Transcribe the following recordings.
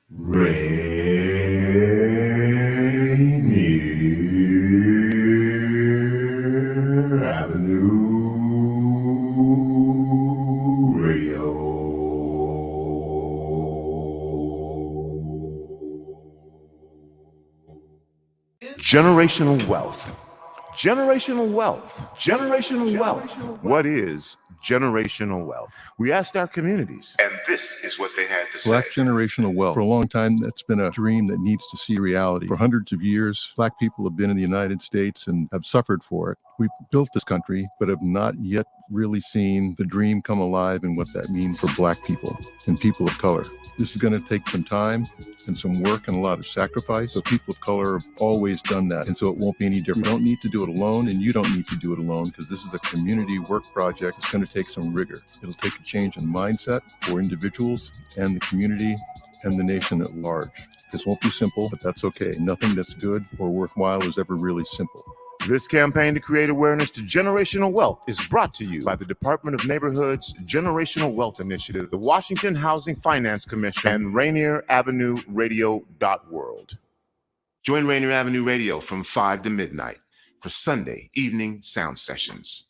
Rainier Avenue Radio. Generational wealth. Generational wealth. Generational wealth. What is generational wealth? We asked our communities, and this is what they had to say. Black generational wealth. For a long time, that's been a dream that needs to see reality. For hundreds of years, Black people have been in the United States and have suffered for it. We built this country, but have not yet really seen the dream come alive and what that means for Black people and people of color. This is going to take some time and some work and a lot of sacrifice. So people of color have always done that. And so it won't be any different. We don't need to do it alone, and you don't need to do it alone, because this is a community work project. It's going to take some rigor. It'll take a change in mindset for individuals and the community and the nation at large. This won't be simple, but that's okay. Nothing that's good or worthwhile is ever really simple. This campaign to create awareness to generational wealth is brought to you by the Department of Neighborhood's Generational Wealth Initiative, the Washington Housing Finance Commission, and Rainier Avenue Radio World. Join Rainier Avenue Radio from 5 to midnight for Sunday evening sound sessions.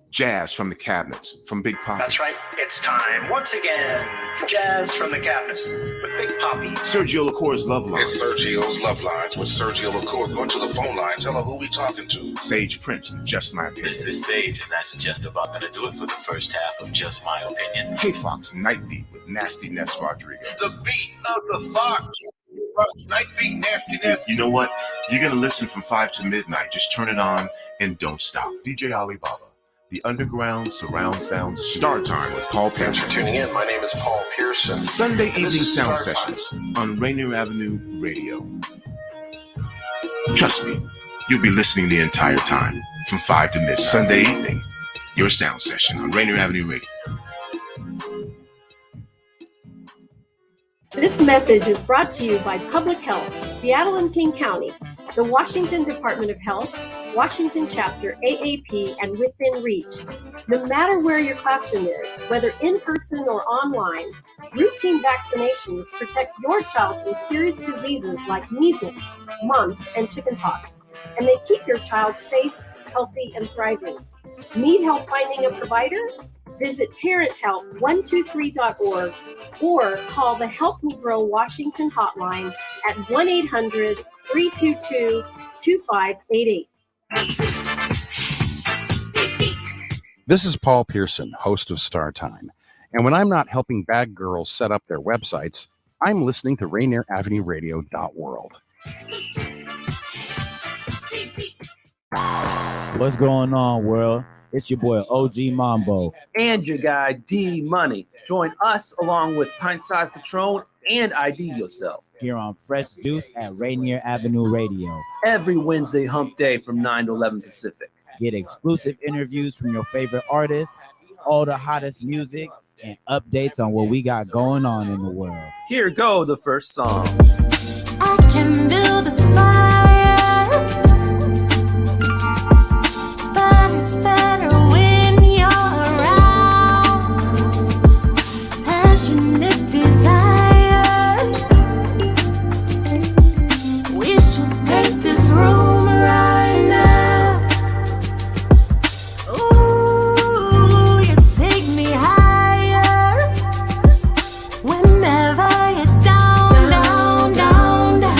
Jazz from the Cabinets from Big Poppy. That's right. It's time once again for Jazz from the Cabinets with Big Poppy. Sergio LaCour's Love Lines. It's Sergio's Love Lines with Sergio LaCour. Go to the phone line. Tell her who we talking to. Sage Prince, Just My Opinion. This is Sage, and that's just about going to do it for the first half of Just My Opinion. K-Fox Nightbeat with Nasty Ness Rodriguez. It's the beat of the Fox. Night beat, Nasty Ness. You know what? You're going to listen from 5 to midnight. Just turn it on and don't stop. DJ Alibaba. The Underground Surround Sound Star Time with Paul Pearson. Thanks for tuning in. My name is Paul Pearson. Sunday evening sound sessions on Rainier Avenue Radio. Trust me, you'll be listening the entire time from 5 to midnight. Sunday evening, your sound session on Rainier Avenue Radio. This message is brought to you by Public Health, Seattle and King County, the Washington Department of Health, Washington Chapter AAP, and Within Reach. No matter where your classroom is, whether in person or online, routine vaccinations protect your child from serious diseases like measles, mumps, and chickenpox, and they keep your child safe, healthy, and thriving. Need help finding a provider? Visit parenthelp123.org or call the Help Me Grow Washington hotline at 1-800-322-2588. This is Paul Pearson, host of Star Time. And when I'm not helping bad girls set up their websites, I'm listening to Rainier Avenue Radio World. What's going on, world? It's your boy OG Mambo and your guy D Money. Join us along with Pint Size Patron and ID Yourself here on Fresh Juice at Rainier Avenue Radio every Wednesday hump day from 9 to 11 Pacific. Get exclusive interviews from your favorite artists, all the hottest music, and updates on what we got going on in the world. Here go the first song. I can build a fire, but it's better when you're around. Passionate desire, we should make this room right now. Ooh, you take me higher whenever you're down, down, down, down.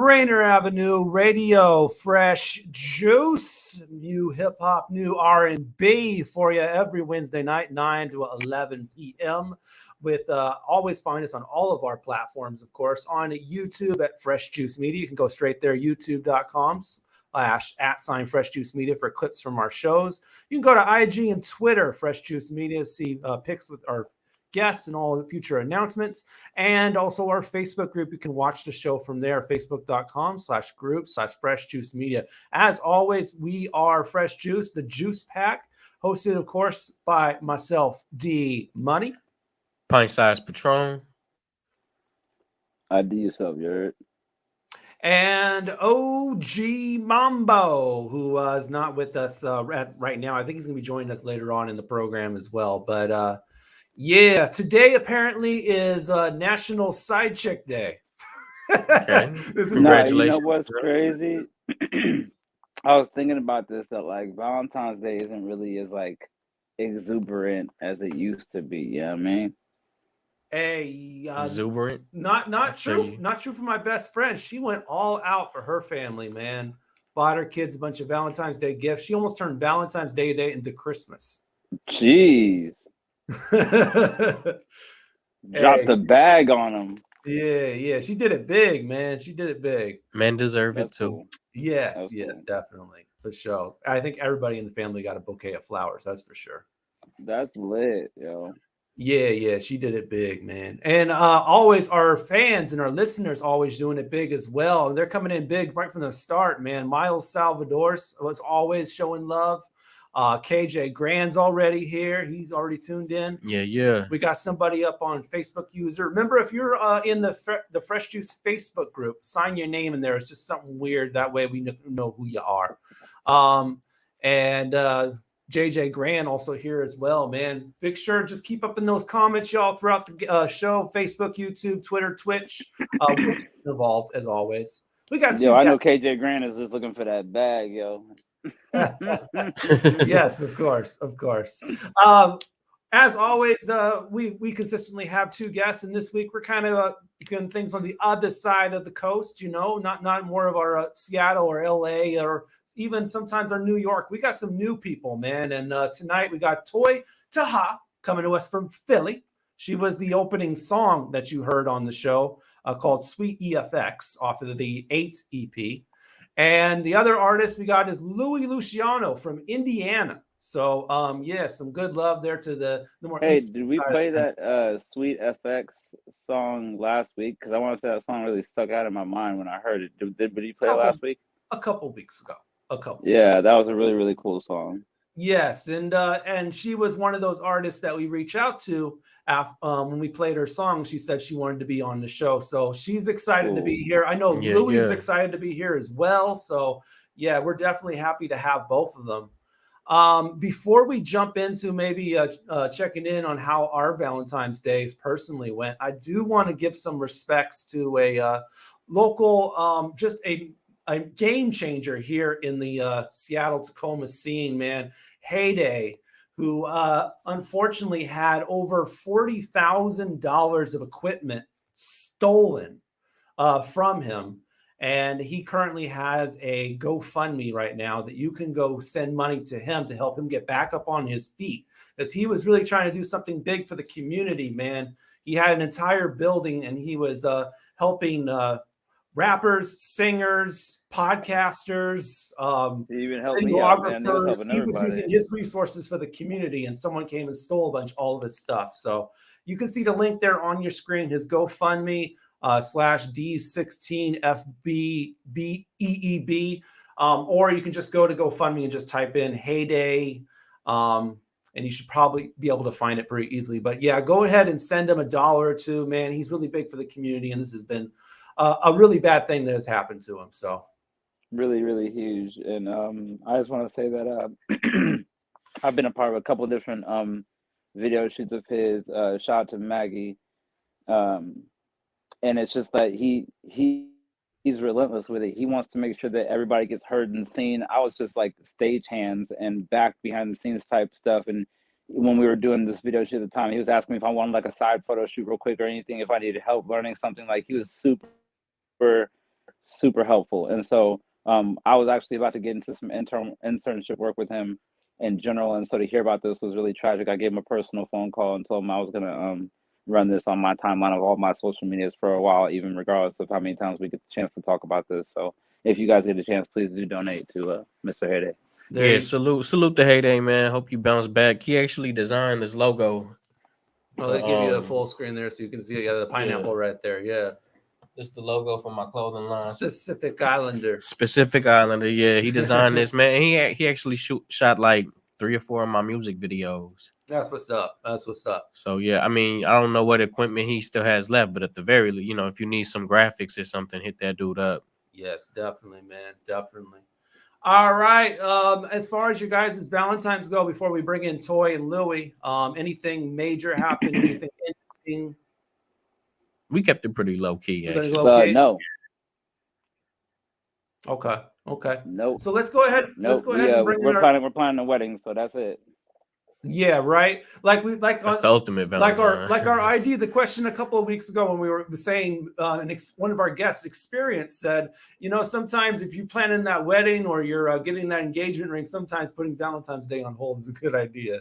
Rainier Avenue Radio, fresh juice, new hip hop, new R&B for you every Wednesday night, 9 to 11 p.m. With always find us on all of our platforms, of course, on YouTube at Fresh Juice Media. You can go straight there, youtube.com/@Fresh Juice Media for clips from our shows. You can go to IG and Twitter, Fresh Juice Media, see pics with our guests and all the future announcements, and also our Facebook group. You can watch the show from there, facebook.com/group/Fresh Juice Media. As always, we are Fresh Juice, the Juice Pack, hosted, of course, by myself, D Money, Pint Size Patron, IDYourself, you heard? And OG Mambo, who is not with us right now. I think he's going to be joining us later on in the program as well. But yeah, today apparently is National Side Chick Day. Okay. Congratulations. You know what's crazy? I was thinking about this, that like Valentine's Day isn't really as like exuberant as it used to be. You know what I mean? Hey, exuberant. Not true. Not true for my best friend. She went all out for her family, man. Bought her kids a bunch of Valentine's Day gifts. She almost turned Valentine's Day into Christmas. Jeez. Dropped the bag on them. Yeah. She did it big, man. She did it big. Men deserve it too. Cool. Yes, definitely. For sure. I think everybody in the family got a bouquet of flowers. That's for sure. That's lit, yo. Yeah, she did it big, man. And always our fans and our listeners always doing it big as well. They're coming in big right from the start, man. Miles Salvador's was always showing love. KJ Grand's already here. He's already tuned in. Yeah. We got somebody up on Facebook user. Remember, if you're in the Fresh Juice Facebook group, sign your name in there. It's just something weird. That way we know who you are. And JJ Grand also here as well, man. Make sure just keep up in those comments, y'all, throughout the show. Facebook, YouTube, Twitter, Twitch. Involved as always. We got I know KJ Grand is just looking for that bag, yo. Yes, of course. As always, we consistently have two guests, and this week we're kind of doing things on the other side of the coast, not more of our Seattle or LA or even sometimes our New York. We got some new people, man, and tonight we got Toy Taha coming to us from Philly. She was the opening song that you heard on the show called Sweet EFX off of the 8 EP. And the other artist we got is Louie Luciano from Indiana. So, some good love there to the more. Hey, did we play that Sweet FX song last week? Because I want to say that song really stuck out in my mind when I heard it. Did you play it last week? A couple weeks ago. Yeah, that was a really, really cool song. Yes, and she was one of those artists that we reach out to when we played her song. She said she wanted to be on the show, so she's excited to be here. I know Louie's excited to be here as well. So yeah, we're definitely happy to have both of them. Before we jump into maybe checking in on how our Valentine's Days personally went, I do want to give some respects to a local, just a game changer here in the Seattle Tacoma scene, man. Heyday, who unfortunately had over $40,000 of equipment stolen from him. And he currently has a GoFundMe right now that you can go send money to him to help him get back up on his feet, because he was really trying to do something big for the community, man. He had an entire building and he was helping rappers, singers, podcasters, videographers. He was using his resources for the community, and someone came and stole all of his stuff. So you can see the link there on your screen, his GoFundMe /D16FBBEEB. Or you can just go to GoFundMe and just type in Heyday. And you should probably be able to find it pretty easily. But yeah, go ahead and send him $1 or $2, man. He's really big for the community, and this has been a really bad thing that has happened to him. So really, really huge. And I just want to say that I've been a part of a couple of different video shoots of his. Shout out to Maggie. And it's just that he's relentless with it. He wants to make sure that everybody gets heard and seen. I was just like stage hands and back behind the scenes type stuff. And when we were doing this video shoot at the time, he was asking me if I wanted like a side photo shoot real quick or anything, if I needed help learning something. Like, he was super super helpful. And so I was actually about to get into some internship work with him in general, and so to hear about this was really tragic. I gave him a personal phone call and told him I was gonna run this on my timeline of all my social medias for a while, even regardless of how many times we get the chance to talk about this. So if you guys get a chance, please do donate to Mr. Heyday. Yeah, salute to Heyday, man. Hope you bounce back. He actually designed this logo. Oh, they give you a full screen there so you can see the pineapple right there. Yeah. This is the logo for my clothing line. Specific Islander. Yeah. He designed this, man. He actually shot like 3 or 4 of my music videos. That's what's up. So yeah, I mean, I don't know what equipment he still has left, but at the very least, if you need some graphics or something, hit that dude up. Yes, definitely, man. Definitely. All right. As far as you guys' Valentine's go, before we bring in Toy and Louie, anything major happened? Anything interesting? We kept it pretty low key, actually. No. Okay. No. So let's go ahead. Let's go ahead and bring we're planning a wedding, so that's it. Yeah, right. That's the ultimate Valentine. Like our ID. The question a couple of weeks ago when we were saying, one of our guests experience said, sometimes if you're planning that wedding or you're getting that engagement ring, sometimes putting Valentine's Day on hold is a good idea.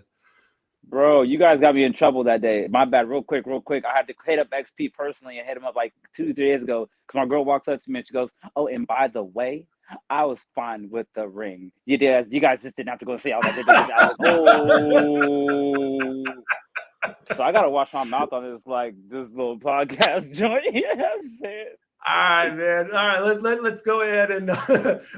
Bro, you guys got me in trouble that day. My bad. Real quick. I had to hit up XP personally and hit him up like 2-3 days ago because my girl walks up to me and she goes, "Oh, and by the way, I was fine with the ring. You guys just didn't have to go and say all that." I was, oh. So I gotta wash my mouth on this little podcast joint. Yes, man. All right, man. All right, let's go ahead and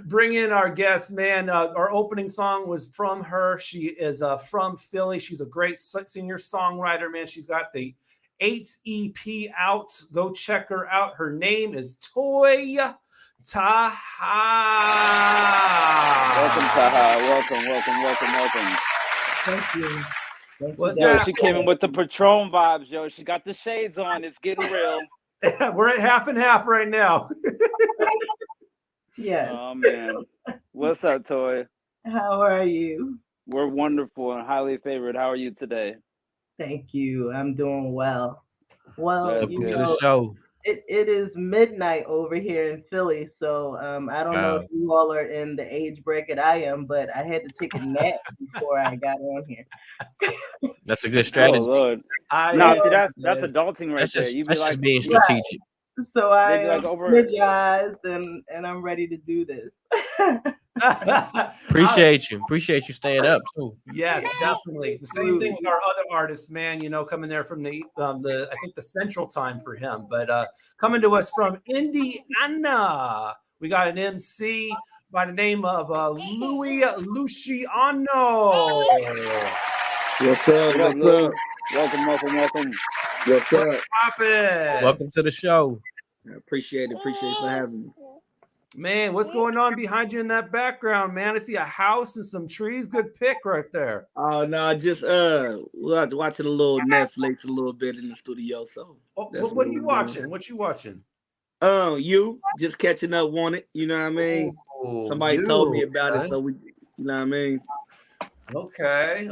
bring in our guest, man. Our opening song was from her. She is from Philly. She's a great singer-songwriter, man. She's got the 8 EP out. Go check her out. Her name is Toy Taha. Welcome, Taha. Welcome. Thank you. She came in with the Patron vibes, yo. She got the shades on. It's getting real. We're at half and half right now. Yes. Oh man. What's up, Toy? How are you? We're wonderful and highly favored. How are you today? Thank you. I'm doing well. Well, Welcome to the show. It is midnight over here in Philly, so I don't know if you all are in the age bracket I am, but I had to take a nap before I got on here. That's a good strategy. Oh, Lord. That's adulting right there. That's just being strategic. Right. So I am energized and I'm ready to do this. Appreciate you staying up too. Yes, definitely. The same thing with our other artists, man. Coming there from the I think the central time for him, but coming to us from Indiana, we got an MC by the name of Louie Luciano. What's up? Welcome. What's up? Welcome to the show. I appreciate it for having me. Man, what's going on behind you in that background, man? I see a house and some trees. Good pick right there. Oh no, just watching a little Netflix a little bit in the studio. So what are you watching? What you watching? You just catching up on it. You know what I mean? Somebody told me about it, so we, you know what I mean? Okay.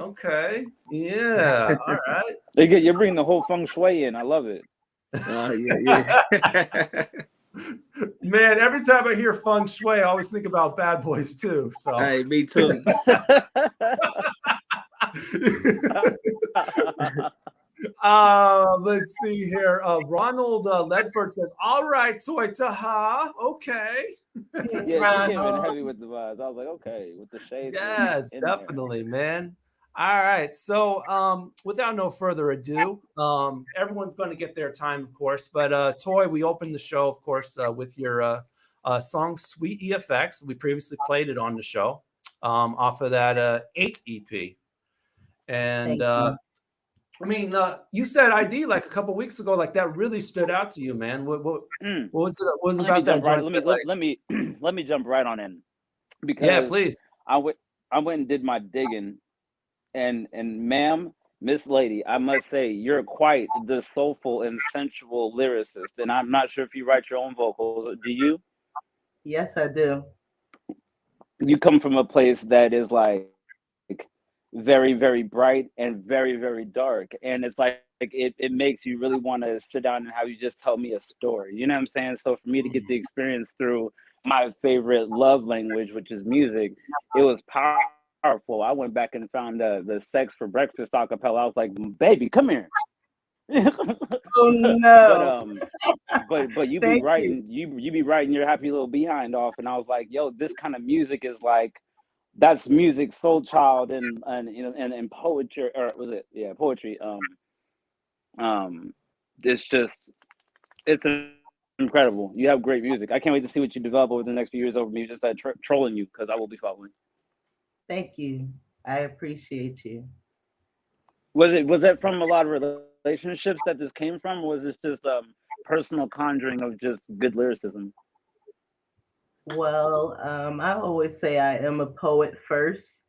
Yeah. All right. You're bringing the whole feng shui in. I love it. Yeah. Man, every time I hear feng shui, I always think about Bad Boys too. So hey, me too. Let's see here. Ronald Ledford says, "All right, Toy Taha. Okay." Yeah, she came in heavy with the vibes. I was like, okay, with the shades. Yes, definitely, man. All right. So without no further ado, everyone's going to get their time, of course. But Toy, we opened the show, of course, with your song Sweet EFX. We previously played it on the show off of that 8 EP. And I mean, you said ID like a couple weeks ago, like that really stood out to you, man. What was it? What was it about that? Let me jump right on in. Because yeah, please. I went and did my digging. And ma'am, Miss Lady, I must say, you're quite the soulful and sensual lyricist. And I'm not sure if you write your own vocals. Do you? Yes, I do. You come from a place that is like very, very bright and very, very dark. And it's like it makes you really want to sit down and have you just tell me a story. You know what I'm saying? So for me to get the experience through my favorite love language, which is music, it was powerful. I went back and found the Sex for Breakfast acapella. I was like, baby, come here. Oh no! But you be writing you be writing your happy little behind off, and I was like, yo, this kind of music is like, that's music, soul child, and poetry, or was it poetry? It's incredible. You have great music. I can't wait to see what you develop over the next few years over me. Just trolling you, because I will be following. Thank you. I appreciate you. Was that from a lot of relationships that this came from, or was this just personal conjuring of just good lyricism? Well, I always say I am a poet first.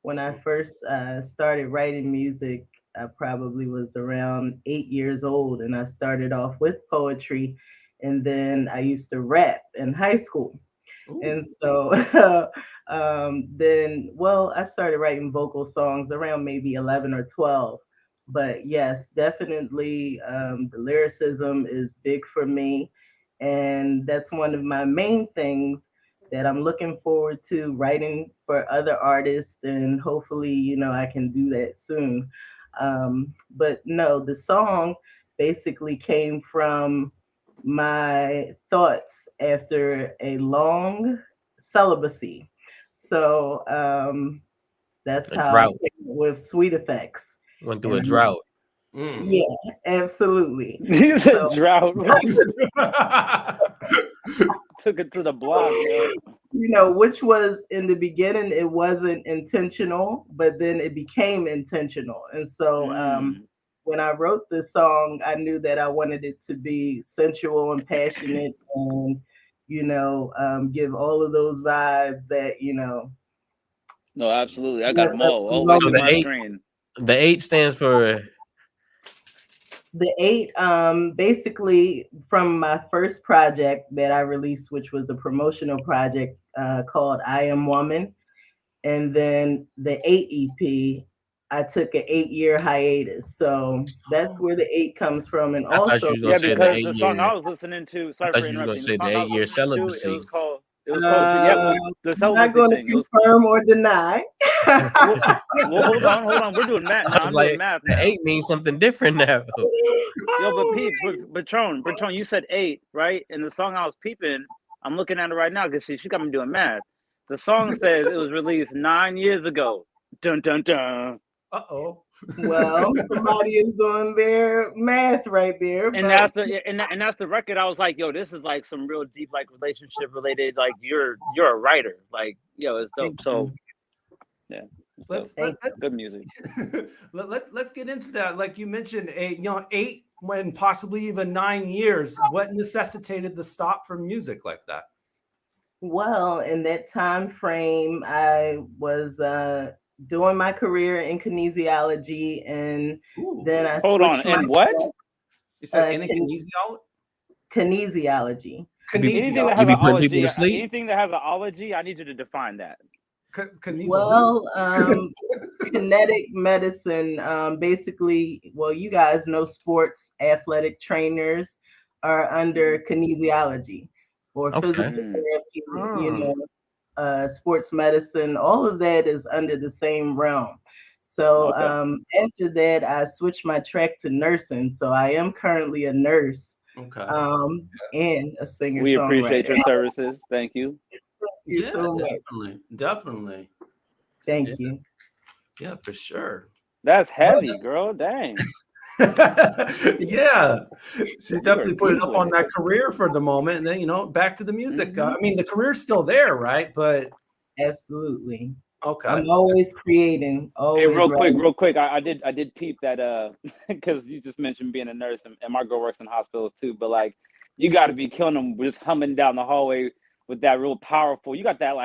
When I first started writing music, I probably was around 8 years old, and I started off with poetry, and then I used to rap in high school. Ooh. And so I started writing vocal songs around maybe 11 or 12. But yes, definitely the lyricism is big for me. And that's one of my main things that I'm looking forward to writing for other artists. And hopefully, I can do that soon. But no, the song basically came from my thoughts after a long celibacy. So that's how I came with Sweet Effects. Went through a drought. Yeah, absolutely. You said drought. Took it to the block. Which was in the beginning, it wasn't intentional, but then it became intentional. And so when I wrote this song, I knew that I wanted it to be sensual and passionate and, give all of those vibes that, No, absolutely. I got them all over my screen. The 8 stands for... The 8, basically from my first project that I released, which was a promotional project called I Am Woman. And then the 8 EP, I took an 8-year hiatus. So that's where the 8 comes from. And also, because the song I was listening to, sorry for interrupting. You were going to say the 8-year celibacy. It was called, the I'm not going to confirm or deny. Well, hold on. We're doing math now. I'm doing math now. 8 means something different now. Yo, but Pete, Patron, you said 8, right? And the song I was peeping, I'm looking at it right now because she got me doing math. The song says it was released 9 years ago. Dun dun dun. Uh-oh. Well, somebody is doing their math right there. And that's the record. I was like, yo, this is like some real deep, like relationship related. Like you're a writer. Like, yo, it's dope. So yeah. Let's good music. Let's get into that. Like you mentioned, 8 when possibly even 9 years. What necessitated the stop from music like that? Well, in that time frame, I was doing my career in kinesiology, and then I hold on. And what? You said in kinesiology? Kinesiology. Anything that has an ology, anything that has an ology, I need you to define that. Well, kinetic medicine, basically, well, you guys know sports athletic trainers are under kinesiology or physical therapy, sports medicine, all of that is under the same realm. So after that, I switched my track to nursing. So I am currently a nurse and a singer. We appreciate your services. Thank you. Definitely. Thank you. Yeah, for sure. That's heavy, girl. Dang. Yeah. So you definitely put it up on that career for the moment, and then back to the music. I mean, the career's still there, right? But absolutely. Okay. I'm always creating. Always hey, real quick. I did peep that because you just mentioned being a nurse, and my girl works in hospitals too. But like, you got to be killing them just humming down the hallway with that real powerful. You got that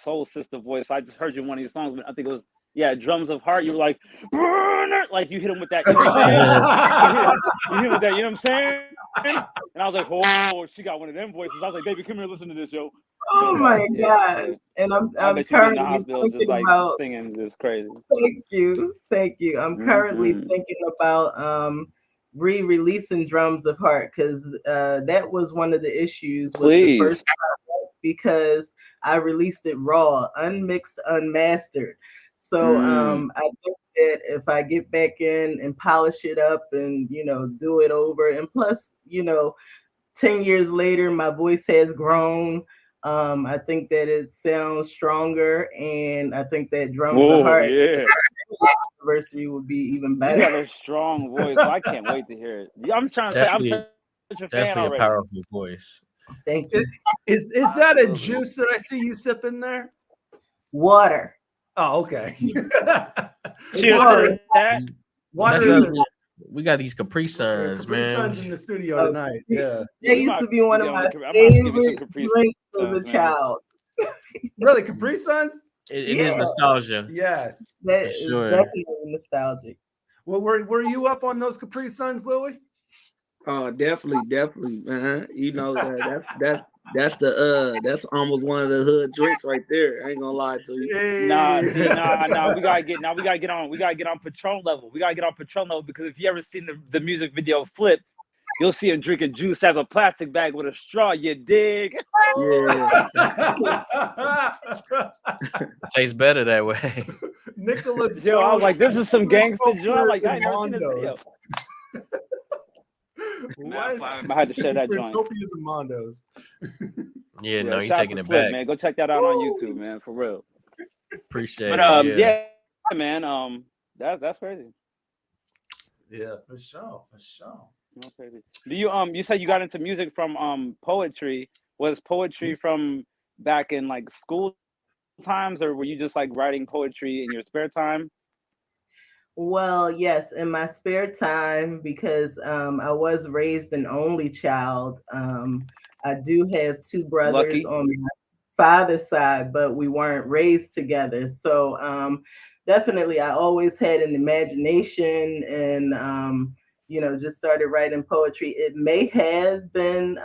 soul sister voice. I just heard you in one of your songs. I think it was Drums of Heart. You were like you hit him with that. You know what I'm saying? you hit with that. You know what I'm saying? And I was like, oh, she got one of them voices. I was like, baby, come here, listen to this, yo. Oh my gosh! And I I'm bet you be in the currently hospital just thinking like about. singing just crazy. Thank you. I'm currently Mhm. thinking about re-releasing Drums of Heart because that was one of the issues with the Please. first project because I released it raw, unmixed, unmastered. So I think that if I get back in and polish it up and do it over, and plus 10 years later my voice has grown. I think that it sounds stronger, and I think that Drums of Oh Heart yeah. anniversary would be even You better. got a strong voice. So I can't wait to hear it. Yeah, I'm trying to say I'm Definitely, such a fan definitely a already. powerful voice. Thank you. Is that a juice that I see you sipping there? Water. Oh, okay. Cheers to that. Water That's is us. We got these Capri Suns, Capri man. Suns in the studio tonight. Yeah. That used to be one of my I'm gonna give you some favorite Capri drinks as a Suns, man. child. Really, Capri Suns? It is nostalgia. Yes. That For is sure. definitely nostalgic. Well, were you up on those Capri Suns, Louie? Oh, definitely, man. You know that's almost one of the hood drinks right there. I ain't gonna lie to you. Nah, we gotta get on Patron level. We gotta get on Patron level because if you ever seen the music video Flip, you'll see him drinking juice out of a plastic bag with a straw. You dig? Yeah. Tastes better that way. Nicholas Yo, I was like, this is some gangster Jones, joint. Like, I ain't never Utopias seen this video. and Mondos. What? I had to share that joint. Utopias and Mondos. Yeah, no, he's shout out taking to it Flip, back. man. Go check that out on YouTube, man, for real. Appreciate But it. yeah, man, that's crazy. Yeah, for sure. That's crazy. Do you said you got into music from poetry? Was poetry from back in like school times, or were you just like writing poetry in your spare time? Well, yes, in my spare time, because I was raised an only child. I do have two brothers Lucky. on my father's side, but we weren't raised together. So definitely, I always had an imagination and, just started writing poetry. It may have been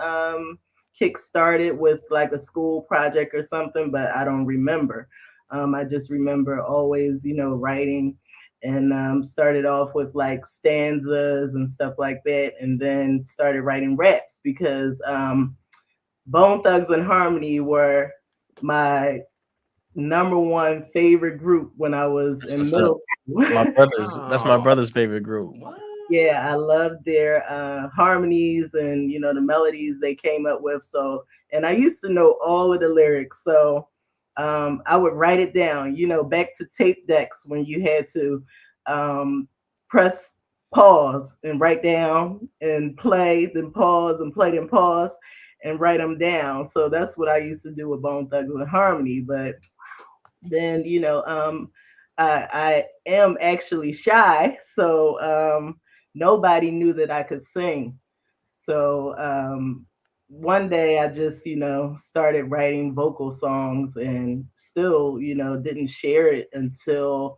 kick-started with like a school project or something, but I don't remember. I just remember always, writing, and started off with like stanzas and stuff like that, and then started writing raps because Bone Thugs and Harmony were my number one favorite group when I was in middle school. That's my brother's favorite group. Yeah, I loved their harmonies and the melodies they came up with. So, and I used to know all of the lyrics, so I would write it down. Back to tape decks when you had to press pause and write down and play, then pause and play, then pause and write them down. So that's what I used to do with Bone Thugs and Harmony. But then I am actually shy, so nobody knew that I could sing. So one day I just, started writing vocal songs and still, didn't share it until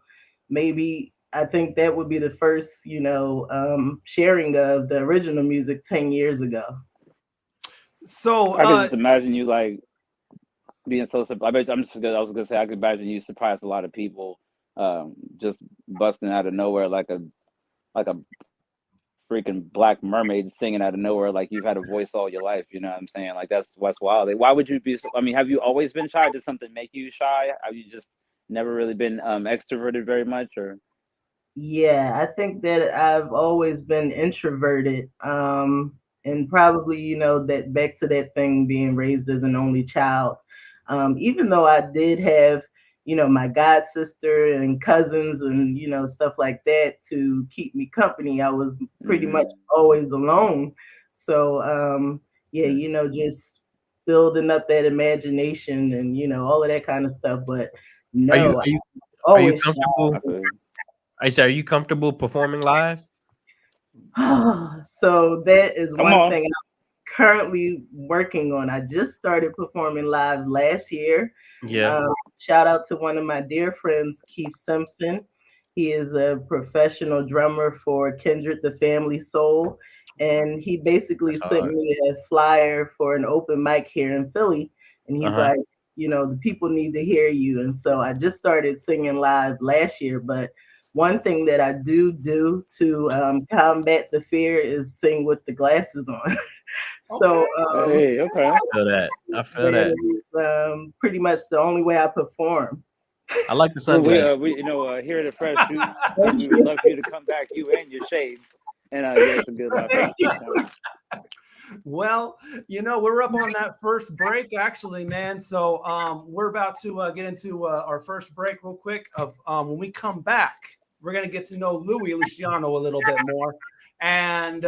maybe I think that would be the first, sharing of the original music 10 years ago. So I can just imagine you like being so. I bet I was gonna say I could imagine you surprised a lot of people, just busting out of nowhere like a freaking black mermaid singing out of nowhere like you've had a voice all your life. You know what I'm saying? Like that's what's wild. Like, why would you be? I mean, have you always been shy? Did something make you shy? Have you just never really been extroverted very much, or? Yeah, I think that I've always been introverted. And probably, that back to that thing being raised as an only child. Even though I did have, my god sister and cousins and, stuff like that to keep me company, I was pretty much always alone. So, just building up that imagination and, all of that kind of stuff. But no, Are you always comfortable? I say, are you comfortable performing live? So that is Come one on. thing I'm currently working on. I just started performing live last year. Yeah. Shout out to one of my dear friends, Keith Simpson. He is a professional drummer for Kindred the Family Soul. And he basically sent me a flyer for an open mic here in Philly. And he's like, you know, the people need to hear you. And so I just started singing live last year. But one thing that I do to combat the fear is sing with the glasses on. So hey, okay. I feel that. I feel that. Is, pretty much the only way I perform. I like the sunglasses. We you know, here at the Fresh Juice, we would love for you to come back, you and your shades, and give us a good laugh. Well, you know, we're up on that first break, actually, man. So we're about to get into our first break real quick. When we come back, we're going to get to know Louie Luciano a little bit more. And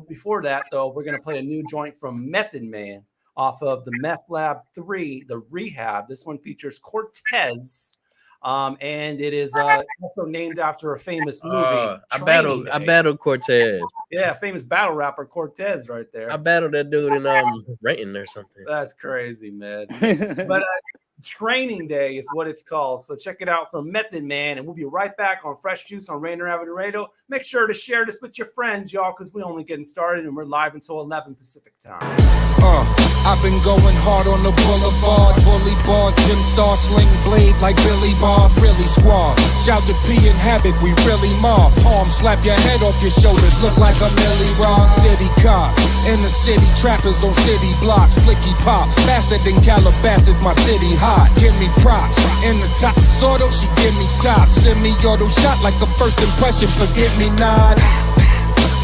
before that, though, we're going to play a new joint from Method Man off of the Meth Lab 3, The Rehab. This one features Cortez. And it is also named after a famous movie. I battled Cortez. Yeah, famous battle rapper Cortez right there. I battled that dude in Rainier or something. That's crazy, man. But Training Day is what it's called. So check it out from Method Man, and we'll be right back on Fresh Juice on Rainier Avenue Radio. Make sure to share this with your friends, y'all, because we're only getting started and we're live until 11 Pacific time. I've been going hard on the boulevard, bully bars, gym star, sling blade like Billy Bob, really squad. Shout to P and Havoc, we really mob. Palm slap your head off your shoulders, look like a Millie Rock. City cops, in the city, trappers on city blocks, flicky pop, faster than Calabasas, my city hot. Give me props, in the top Sordo, she give me top. Semi-auto shot like a first impression, forget me not.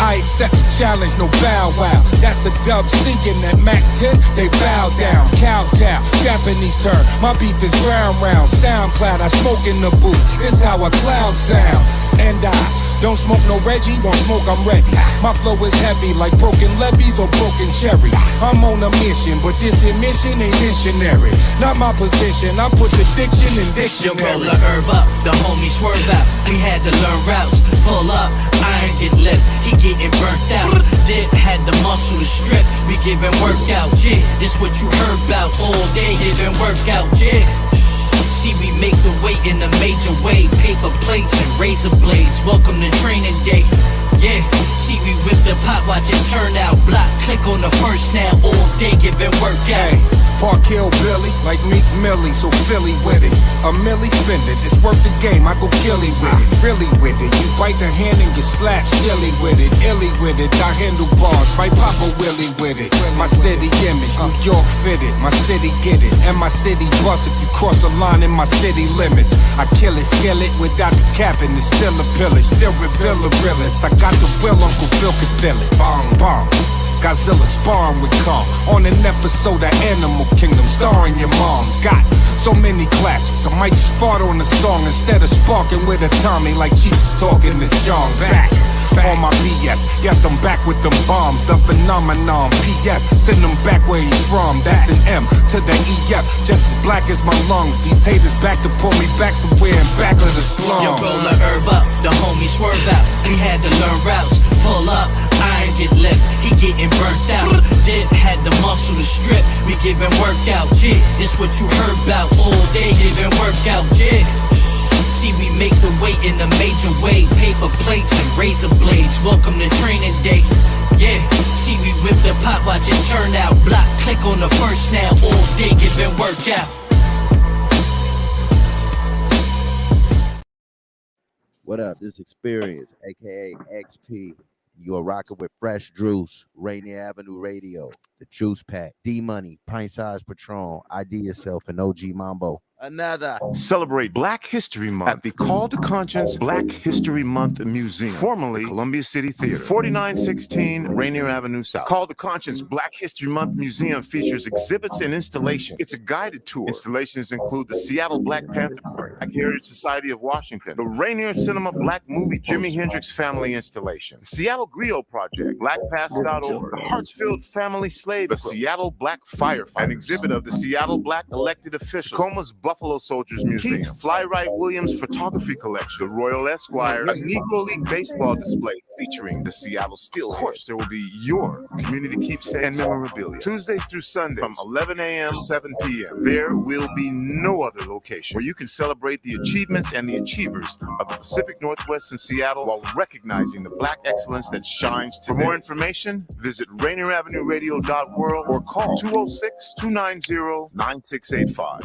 I accept the challenge, no bow wow. That's a dub C in that Mac 10, they bow down. Cowtown, Japanese turn, my beef is round. SoundCloud, I smoke in the booth, this how a cloud sound. And I don't smoke no Reggie, won't smoke, I'm ready. My flow is heavy like broken levees or broken cherry. I'm on a mission, but this mission ain't missionary. Not my position, I put the diction in dictionary. Roll the herb up, the homie swerve out. We had to learn routes, pull up, iron get lift, he getting burnt out. Dip had the muscle to strip, we giving workout, yeah. This what you heard about all day, giving workout, yeah. See, we make the weight in a major way. Paper plates and razor blades. Welcome to Training Day. Yeah, see, we whip the pot, watch it turn out. Block, click on the first now. All day giving workout. Hey, Park Hill Billy, like Meek Millie, so Philly with it. A milli spend it, it's worth the game. I go killy with it, really with it. You bite the hand and get slapped, silly with it, illy with it. I handle bars, right Papa Willie with it. My city image, New York fitted. My city get it, and my city bust if you cross a line in my city limits. I kill it, skill it without the capping. It's still a pillage, still reveal the realest. I got the will, Uncle Phil can feel it. Bong, bong. Godzilla sparring with Kong on an episode of Animal Kingdom starring your moms. Got so many classics, I might just fart on the song instead of sparking with a Tommy like Chiefs talking to John. Back on my BS, yes, I'm back with them bombs. The phenomenon, PS, send them back where he from. That's an M to the EF, just as black as my lungs. These haters back to pull me back somewhere in back of the slum. Yo, roll the herb up, the homie swerve out. We had to learn routes, pull up, iron get lift, he getting burnt out. Dip had the muscle to strip, we giving workout, yeah. This what you heard about all day, giving workout, yeah. See, we make the weight in a major way. Paper plates and razor blades. Welcome to Training Day. Yeah, see, we whip the pot, watch it turn out. Block, click on the first now. All day giving workout. What up? This Experience, aka XP. You are rocking with Fresh Juice, Rainier Avenue Radio, The Juice Pack, D-Money, Pint Size Patron, IDYourself, and OG Mambo. Another. Celebrate Black History Month at the Call to Conscience Black History Month Museum, formerly Columbia City Theater, 4916 Rainier Avenue South. Call to Conscience Black History Month Museum features exhibits and installations. It's a guided tour. Installations include the Seattle Black Panther Party, Black Heritage Society of Washington, the Rainier Cinema Black Movie Jimi Hendrix Family Installation, Seattle Griot Project, BlackPass.org, the Hartsfield Family Slave, the Seattle Black Firefighter, an exhibit of the Seattle Black Elected Officials, Tacoma's Buffalo Soldiers Museum, Keith Flywright Williams Photography Collection, the Royal Esquire, a Negro League Baseball display, featuring the Seattle Steelheads. Of course, there will be your community keepsakes and memorabilia. Tuesdays through Sundays from 11 a.m. to 7 p.m. There will be no other location where you can celebrate the achievements and the achievers of the Pacific Northwest and Seattle while recognizing the Black excellence that shines today. For more information, visit RainierAvenueRadio.world or call 206-290-9685.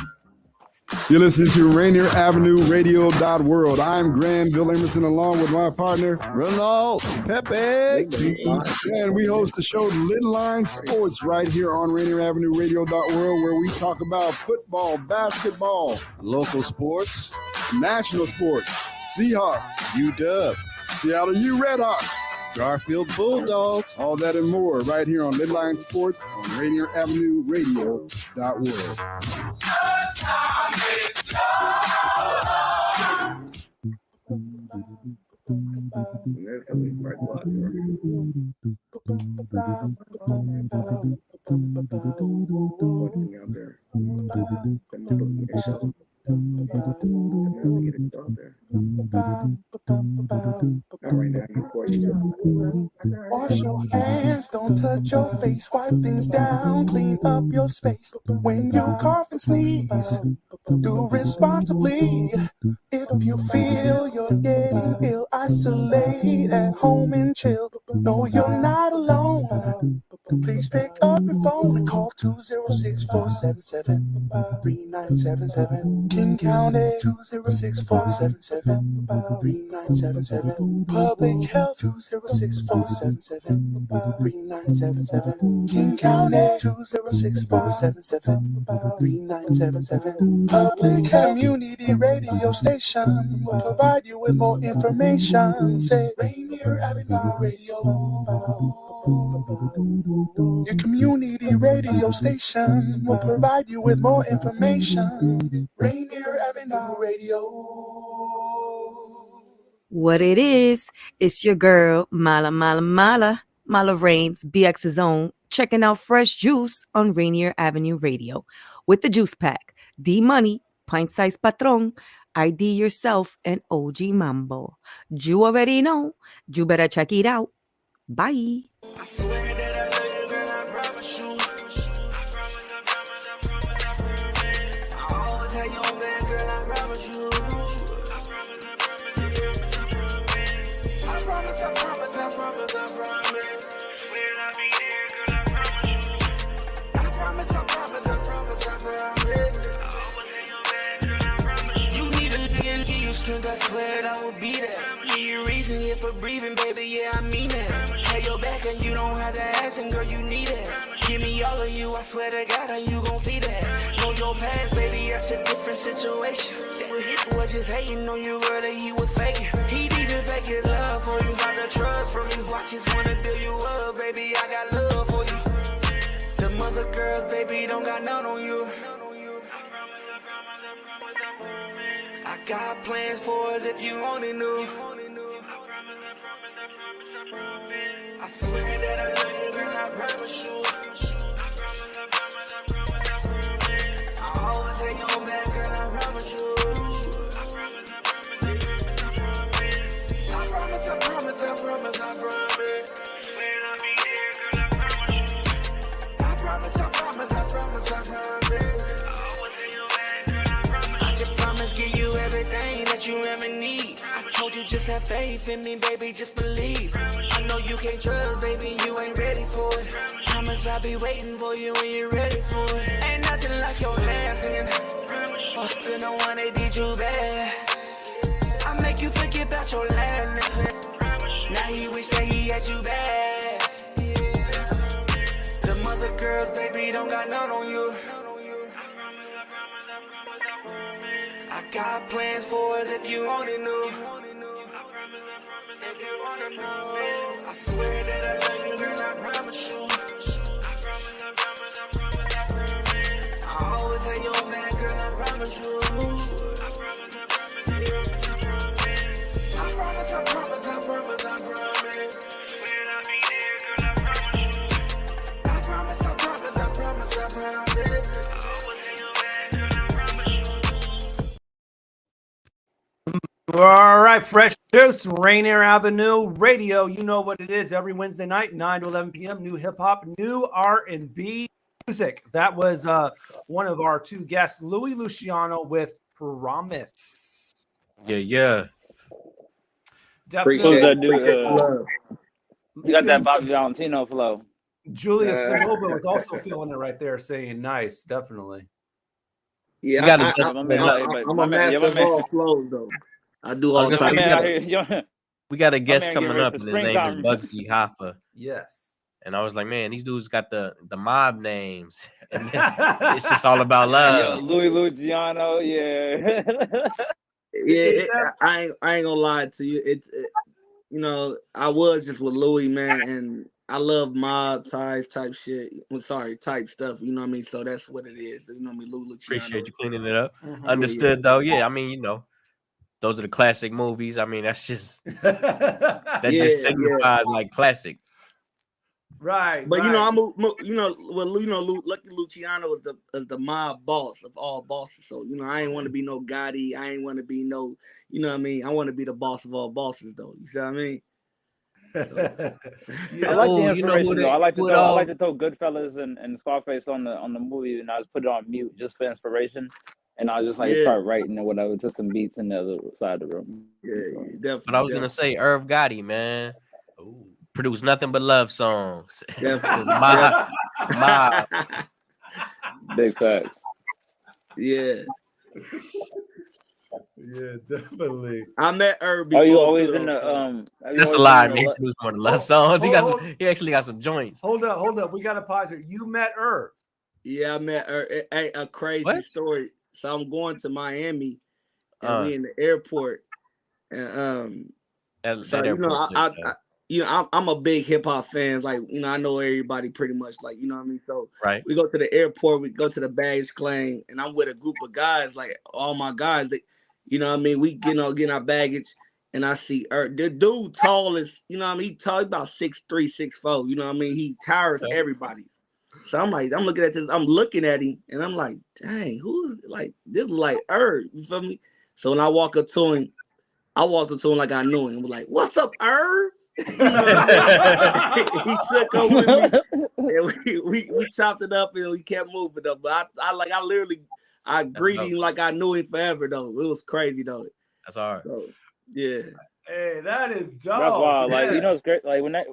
You're listening to Rainier Avenue Radio.world. I'm Granville Emerson along with my partner, Ronald Pepe. And we host the show Little Line Sports right here on Rainier Avenue Radio.world, where we talk about football, basketball, local sports, national sports, Seahawks, UW, Seattle U Redhawks, Garfield Bulldogs, all that and more right here on Little Line Sports on Rainier Avenue Radio.world. Wash your hands, don't touch your face, wipe things down, clean up your space. When you cough and sneeze, do responsibly. If you feel you're getting ill, isolate at home and chill. No, you're not alone. Please pick up your phone and call 206-477-3977. King County 206-477-3977. Public Health 206-477-3977. King County 206-477-3977. Public Health Community Radio Station will provide you with more information. Say Rainier Avenue Radio. Your community radio station will provide you with more information. Rainier Avenue Radio. What it is, it's your girl, Mala Rains, BX's own, checking out fresh juice on Rainier Avenue Radio with the juice pack, D-Money, Pint Size Patron, IDYourself, and OG Mambo. You already know. You better check it out. Bye. I swear I will be there. Give you reason here for breathing, baby, yeah, I mean that. Have your back and you don't have to ask, and girl, you need it. Give me all of you, I swear to God, and you gon' see that. Know your past, baby, that's a different situation. He was just hating on you, girl, that he was faking. He even fake his love for you, got the trust from his watches, wanna build you up, baby, I got love for you. The mother girls, baby, don't got none on you. I got plans for us if you only knew. I swear that I love you, girl, I promise you. I always have your back, girl, I promise you. I promise, I promise, I promise, I promise. When I be here, girl, I promise you. I promise, I promise, I promise, I promise. Give you everything that you ever need. I told you just have faith in me, baby, just believe. I know you can't trust, baby, you ain't ready for it. Promise I'll be waiting for you when you're ready for it. Ain't nothing like your laughing. Must been the one that did you bad. I make you forget about your laughing. Now he wish that he had you bad. The mother girls, baby, don't got none on you. I got plans for us if you only knew. If you wanna know, I swear that I love you, girl, I promise you. I always have your back, girl, I promise you. I promise, I promise, I promise, I promise. When I be there, girl, I promise you. I promise, I promise, I promise, I promise. All right. right, Fresh Juice, Rainier Avenue Radio. You know what it is. Every Wednesday night, 9 to 11 p.m. New hip hop, new R&B music. That was one of our two guests, Louie Luciano with Promise. Yeah. Appreciate that dude. You You got that Bobby Valentino flow. Julia Silova was also feeling it right there, saying nice, definitely. Yeah, I'm a master of all flows, though. I do all time. We got a guest coming up, and his name is Bugsy Hoffa. Yes. And I was like, man, these dudes got the mob names. And it's just all about love. Louie Luciano, yeah. I ain't gonna lie to you. You know, I was just with Louie, man, and I love mob ties type shit. Type stuff. You know what I mean? So that's what it is. You know what I mean? Louie Luciano. Appreciate you cleaning it up. Understood, though. Yeah, I mean, you know, those are the classic movies. I mean, that's just just signifies like classic. Right. But you know, Lucky Luciano is the mob boss of all bosses. So you know, I ain't want to be no Gotti. I ain't want to be no, you know what I mean. I want to be the boss of all bosses, though. You see what I mean? I like the information. I like to throw Goodfellas and Scarface on the movie, and I just put it on mute just for inspiration. And I just start writing or whatever to some beats in the other side of the room. Yeah, definitely. But I was gonna say Irv Gotti, man. Ooh. Produced nothing but love songs. Definitely. mob. Big facts. Yeah. Yeah, definitely. I met Irv before. Are you always in the That's a lie, man. He produced more than love songs. He actually got some joints. Hold up. We got a pause here. You met Irv. Yeah, I met Irv. A crazy story. So I'm going to Miami, and we in the airport, and I'm a big hip hop fan. Like, you know, I know everybody pretty much. Like, you know what I mean. So we go to the airport, we go to the baggage claim, and I'm with a group of guys, like all my guys. That, you know what I mean. We getting our baggage, and I see the dude tall as, you know what I mean. He tall, about 6'3", 6'4". You know what I mean. He towers everybody. So I'm looking at this, I'm looking at him, and I'm like, dang, who's like this? Is like Irv, you feel me? So when I walk up to him, like I knew him. Was like, what's up, Irv? He shook up with me, and we chopped it up, and we kept moving up. But I greeted him like I knew him forever, though. It was crazy, though. That's hard. So, yeah. Hey, that is dope. That's wild. Like, you know, it's great. Like when that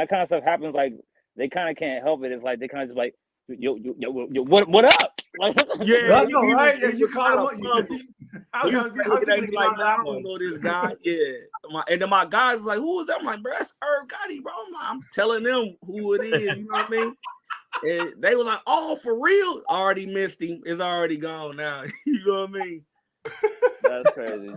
kind of stuff happens, like they kind of can't help it. It's like they kind of just like, yo, what up? Like, yeah, you know, right? Yeah, you call him up. I don't know this guy. Yeah. And then my guys was like, who is that? I'm like, bro, that's Irv Gotti, bro. I'm telling them who it is, you know what I mean? And they was like, oh, for real? Already missed him. It's already gone now. You know what I mean? That's crazy.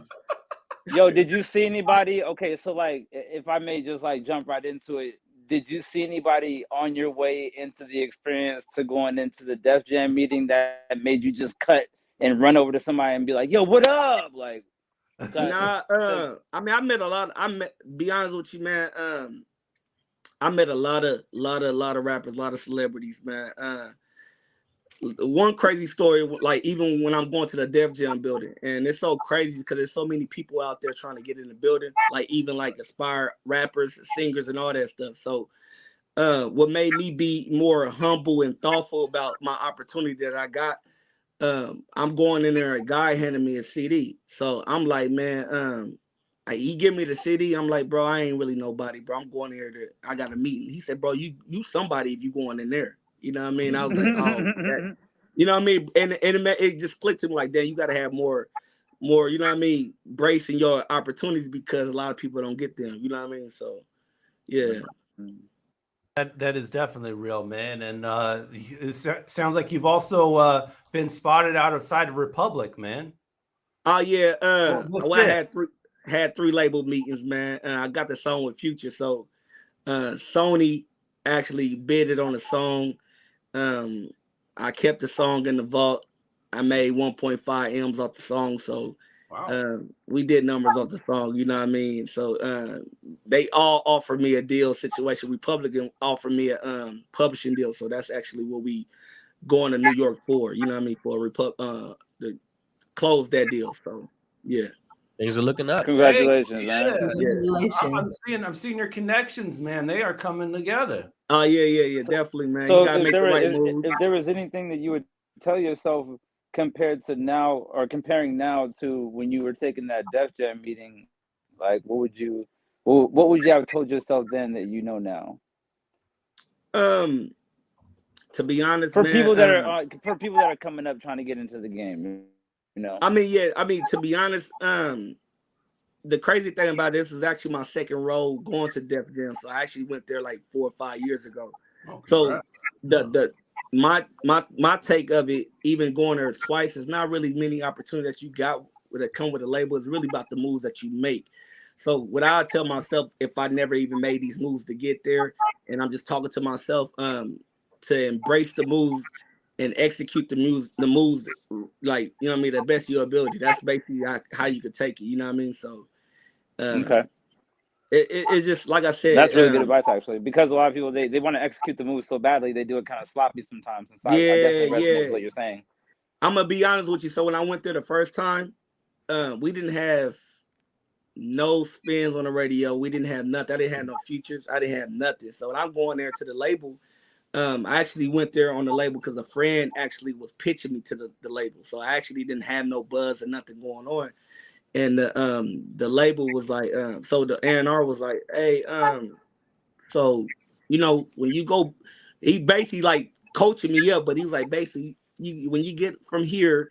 Yo, did you see anybody? Okay, so like, if I may just like jump right into it, did you see anybody on your way into the experience to going into the Def Jam meeting that made you just cut and run over to somebody and be like, yo, what up? Like, nah, I mean, I met a lot. Be honest with you, man. I met a lot of rappers, a lot of celebrities, man. One crazy story, like even when I'm going to the Def Jam building, and it's so crazy because there's so many people out there trying to get in the building, like even like aspired rappers, singers, and all that stuff. So, what made me be more humble and thoughtful about my opportunity that I got, I'm going in there, a guy handed me a CD. So I'm like, man, he give me the CD. I'm like, bro, I ain't really nobody, bro. I'm going here I got a meeting. He said, bro, you somebody if you going in there. You know what I mean? I was like, oh, you know what I mean? And it just clicked to me like, damn, you got to have more, you know what I mean, bracing your opportunities because a lot of people don't get them. You know what I mean? So, yeah. That is definitely real, man. And it sounds like you've also been spotted outside of Republic, man. Oh, yeah. I had three label meetings, man. And I got the song with Future. So Sony actually bidded on the song. I kept the song in the vault. I made 1.5 M's off the song. So we did numbers off the song, you know what I mean? So they all offered me a deal situation. Republican offered me a publishing deal. So that's actually what we going to New York for, you know what I mean? For to close that deal. So yeah. Things are looking up. Congratulations, man. I'm seeing your connections, man. They are coming together. Oh yeah, definitely, man. So you gotta make the right move. if there was anything that you would tell yourself compared to now, or comparing now to when you were taking that Def Jam meeting, like what would you have told yourself then that you know now? To be honest, for man, people that are coming up trying to get into the game, you know. I mean, to be honest, the crazy thing about this is actually my second role going to Def Jam. So I actually went there like 4 or 5 years ago. So my take of it, even going there twice, is not really many opportunities that you got that come with a label. It's really about the moves that you make. So what I tell myself, if I never even made these moves to get there, and I'm just talking to myself, to embrace the moves and execute the moves like, you know what I mean, the best of your ability. That's basically how you could take it. You know what I mean? So okay. It's just like I said. That's really good advice, actually, because a lot of people they want to execute the moves so badly they do it kind of sloppy sometimes. And so I definitely resonate with what you're saying. I'm gonna be honest with you. So when I went there the first time, we didn't have no spins on the radio. We didn't have nothing. I didn't have no features. I didn't have nothing. So when I'm going there to the label, I actually went there on the label because a friend actually was pitching me to the label. So I actually didn't have no buzz and nothing going on. And the label was like, so the A&R was like, hey, so, you know, when you go, he basically like coaching me up, but he was like, basically, when you get from here,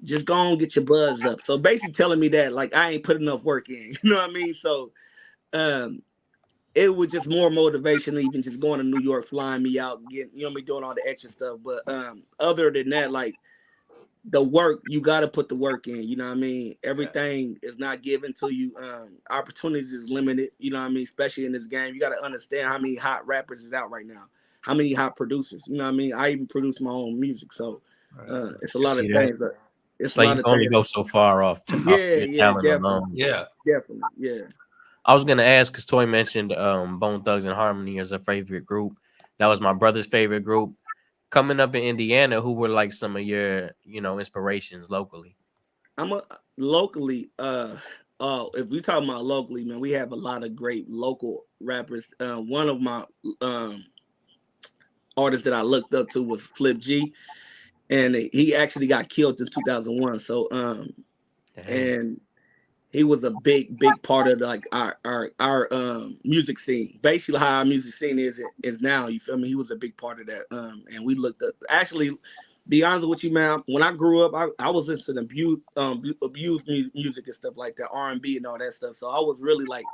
just go on and get your buzz up. So basically telling me that like I ain't put enough work in, you know what I mean? So it was just more motivation than even just going to New York, flying me out, getting, you know me, doing all the extra stuff. But other than that, like the work, you got to put the work in, you know what I mean? Everything is not given to you. Opportunities is limited, you know what I mean? Especially in this game, you got to understand how many hot rappers is out right now, how many hot producers, you know what I mean? I even produce my own music, so it's a lot of things. But it's like you can only go so far off your talent alone. Definitely, yeah. I was gonna ask because Toy mentioned Bone Thugs and Harmony as a favorite group. That was my brother's favorite group. Coming up in Indiana, who were like some of your, you know, inspirations locally? Locally, if we talk about locally, man, we have a lot of great local rappers. One of my artists that I looked up to was Flip G, and he actually got killed in 2001. So and he was a big part of like our music scene. Basically, how our music scene is now. You feel me? He was a big part of that. And we looked up. Actually, be honest with you, man. When I grew up, I was listening to abused music and stuff like that, R&B and all that stuff. So I was really like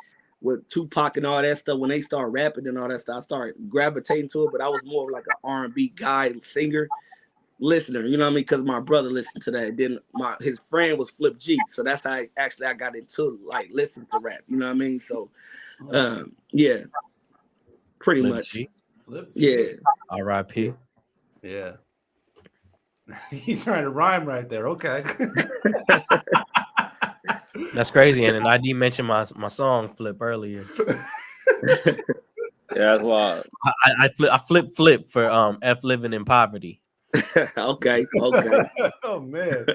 with Tupac and all that stuff. When they started rapping and all that stuff, I started gravitating to it. But I was more like an R&B guy, singer, listener, you know what I mean? Because my brother listened to that. Then his friend was Flip G, so that's how I got into like listening to rap. You know what I mean? So, yeah, pretty Flip much. G. Yeah. R.I.P. Yeah. He's trying to rhyme right there. Okay. That's crazy. And then ID mentioned my song Flip earlier. Yeah, that's wild. I flip for F living in poverty. Okay. Oh man.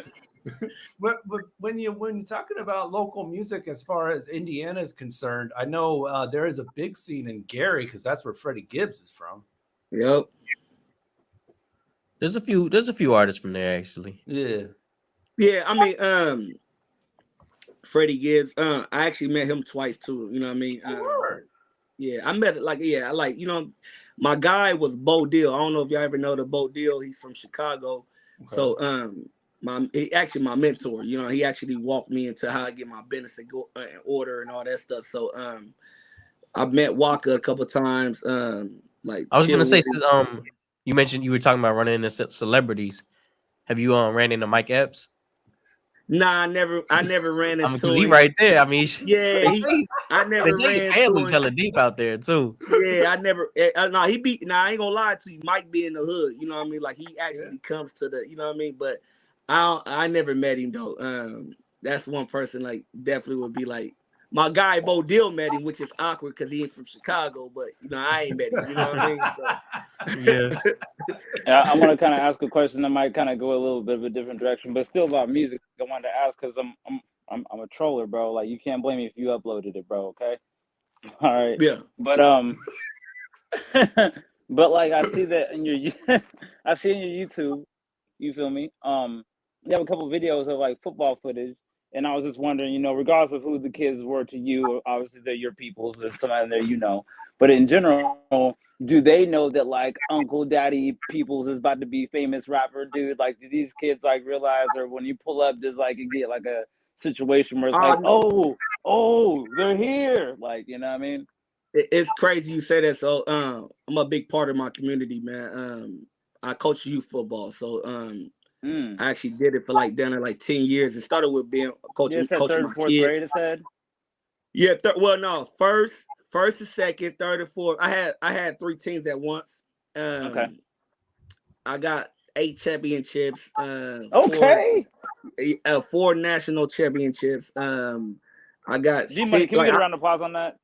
But when you're talking about local music as far as Indiana is concerned, I know there is a big scene in Gary because that's where Freddie Gibbs is from. Yep. There's a few artists from there actually. Yeah. I mean, Freddie Gibbs. I actually met him twice too. You know what I mean? Yeah, I met you know, my guy was Bo Deal. I don't know if y'all ever know the Bo Deal. He's from Chicago. Okay. So he actually my mentor. You know, he actually walked me into how I get my business in order and all that stuff. So I've met Waka a couple times. Like I was gonna say, you mentioned you were talking about running into celebrities. Have you ran into Mike Epps? Nah, I never ran into him. Because he right there. I mean, yeah, I never ran his family's hella deep out there too. Yeah, I never. I ain't gonna lie to you. Mike be in the hood. You know what I mean? Like he actually comes to the. You know what I mean? But I never met him though. That's one person like definitely would be like my guy Bo Deal met him, which is awkward because he ain't from Chicago. But you know I ain't met him. You know what I mean? So. Yeah, I want to kind of ask a question that might kind of go a little bit of a different direction, but still about music. I wanted to ask because I'm a troller, bro. Like, you can't blame me if you uploaded it, bro. Okay. All right. Yeah. But but like I see that in your I see in your YouTube, you feel me? You have a couple videos of like football footage, and I was just wondering, you know, regardless of who the kids were to you, obviously they're your peoples, there's somebody in there, you know. But in general, do they know that like Uncle Daddy Peoples is about to be famous rapper, dude? Like, do these kids like realize, or when you pull up, does like it get like a situation where it's like, oh, they're here, like, you know what I mean? It's crazy you say that. So I'm a big part of my community, man. I coach youth football, so I actually did it for like down there like 10 years. It started with being coaching third my and fourth kids. grade, it said? Yeah, first and second, third and fourth. I had 3 teams at once. Okay. I got 8 championships. Okay. 4 national championships. I got D-Money, can we get a round of applause on that?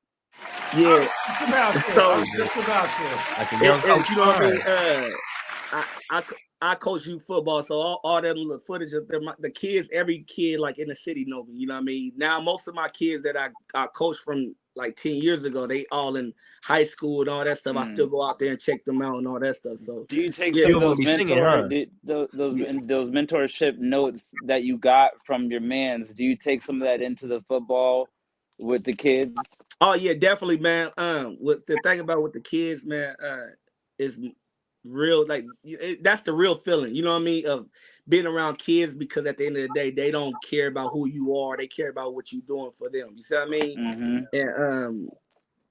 Yeah. I was just about to. Like a young coach. You know what I mean? I coach youth football, so all that little footage of them, the kids, every kid like in the city know me. You know what I mean? Now most of my kids that I coached from like 10 years ago, they all in high school and all that stuff. I still go out there and check them out and all that stuff. So do you take some of those those mentorship notes that you got from your mans? Do you take some of that into the football with the kids? Oh yeah, definitely, man. What the thing about with the kids, man, is real. Like that's the real feeling. You know what I mean? Of being around kids, because at the end of the day, they don't care about who you are. They care about what you're doing for them. You see what I mean? And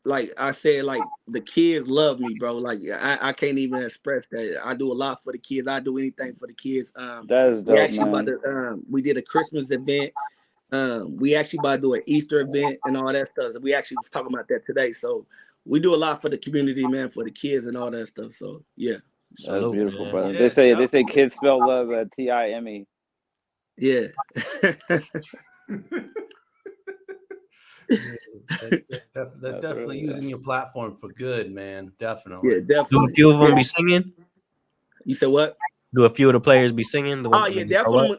like I said, like the kids love me, bro. Like I can't even express that. I do a lot for the kids. I do anything for the kids. That is dope, we actually man. about to, we did a Christmas event. We actually about to do an Easter event and all that stuff. So we actually was talking about that today. So we do a lot for the community, man, for the kids and all that stuff. So yeah, that's beautiful, brother. Yeah, they say kids spell love Time. Yeah. That's definitely using your platform for good, man. Definitely. Yeah, definitely. Do a few of them be singing? You said what? Do a few of the players be singing? Oh yeah, definitely.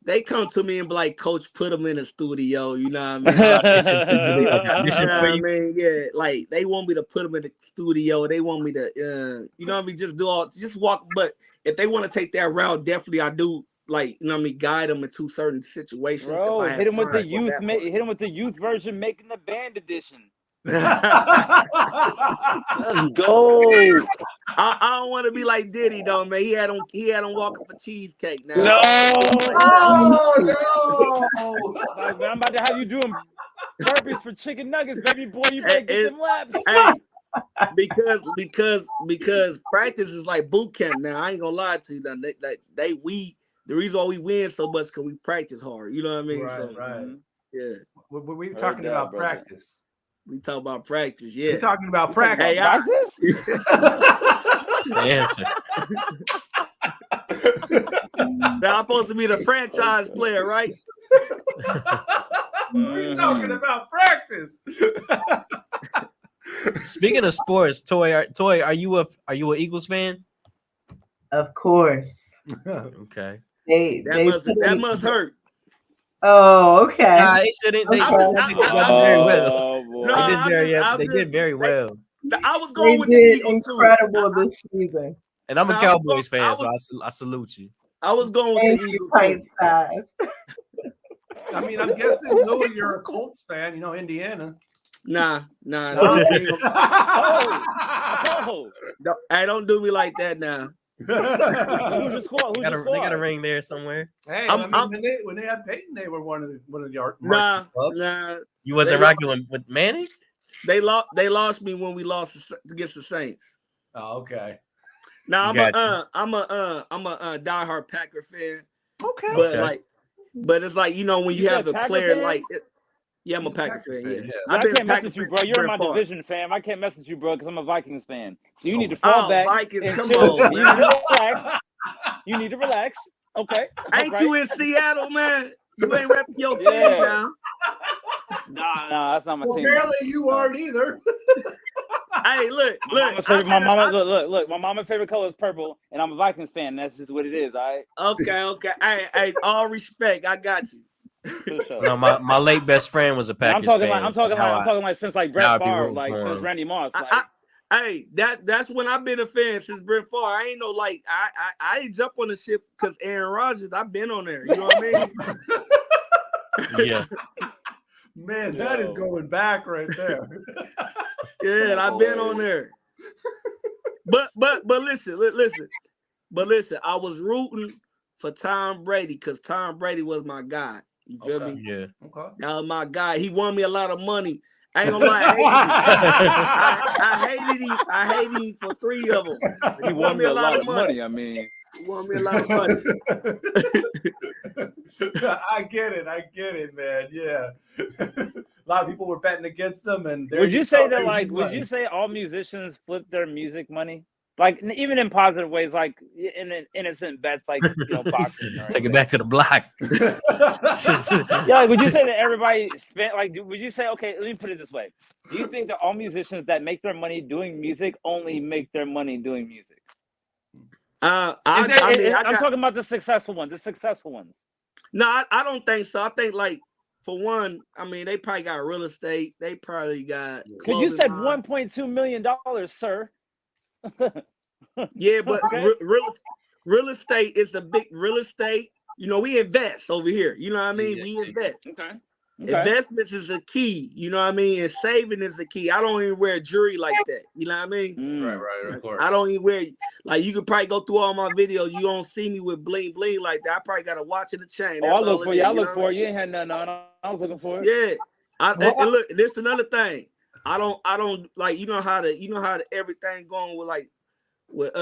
They come to me and be like, "Coach, put them in the studio." You know what I mean? You know what I mean? Yeah, like they want me to put them in the studio. They want me to, you know what I mean? Just walk. But if they want to take that route, definitely I do. Like, you know what I mean? Guide them into certain situations. Bro, hit them with the youth. Hit them with the youth version, making the band edition. Let's go. I don't want to be like Diddy though, man. He had him walking for cheesecake now. No. Like, man, I'm about to have you doing burpees for chicken nuggets, baby boy. You better get them laps. Because practice is like boot camp now. I ain't gonna lie to you. The reason why we win so much because we practice hard. You know what I mean? Right. Yeah. We're talking about practice. We talk about practice, yeah. We're talking about practice. Hey, That's the answer. Now I'm supposed to be the franchise player, right? We're talking about practice. Speaking of sports, Toy, are you a Eagles fan? Of course. Okay. That must hurt. Oh, okay. Nah, it shouldn't. They did very well. They did very well. I was going with the Eagles incredible this season. And I'm a Cowboys fan, so I salute you. I was going with the Eagles. Pint Size. I mean, I'm guessing, Louie, you're a Colts fan. You know, Indiana. Nah. No. Hey, don't do me like that now. They got a ring there somewhere. Hey, when they had Peyton, they were one of the clubs. Nah. You wasn't rocking with Manning? They lost me when we lost against the Saints. Oh, okay. Now I'm a diehard Packer fan. Okay. But it's like, you know, when you have a player like yeah, I'm a Packer fan. Yeah. I can't mess with you, bro. You're my division fan. I can't mess with you, bro, because I'm a Vikings fan. So you need to fall back. Vikings, come on. You need to relax. Okay. Ain't you in Seattle, man? You ain't repping your team now. Nah, that's not my team. Apparently you aren't either. Hey, look. My mama's favorite color is purple, and I'm a Vikings fan. That's just what it is, all right? Okay. Hey, all respect. I got you. No, my late best friend was a Packers fan. I'm talking like since like Brett Favre, like since him. Randy Moss. Like, Hey, that's when I've been a fan since Brett Favre. I ain't no like I ain't jump on the ship because Aaron Rodgers. I've been on there. You know what I mean? Yeah. Man, that is going back right there. Yeah, I've been on there. But listen. I was rooting for Tom Brady because Tom Brady was my guy. You feel me? Yeah. Okay. That was my guy. He won me a lot of money. I ain't gonna lie. I hated him for 3 of them. He won me a lot of money. I mean, he won me a lot of money. I get it, man. Yeah. A lot of people were betting against them, and would you say that like would you say all musicians flip their music money? Like even in positive ways, like in innocent bets, like boxing. Take it back to the block. Yeah, like, would you say that everybody spent like? Would you say okay? Let me put it this way: do you think that all musicians that make their money doing music only make their money doing music? I'm talking about the successful ones. No, I don't think so. I think like for one, I mean they probably got real estate. They probably got. Because you said $1.2 million, sir. Yeah, but okay. real estate is the big real estate. You know, we invest over here. You know what I mean? Yeah. We invest. Okay. Investments is the key. You know what I mean? And saving is the key. I don't even wear jewelry like that. You know what I mean? Right, of course. I don't even wear like you could probably go through all my videos. You don't see me with bling bling like that. I probably got a watch and a chain. I look for you. I look for it. You ain't had nothing on. I was looking for it. Yeah. And look, this is another thing. I don't like you know how everything going with like with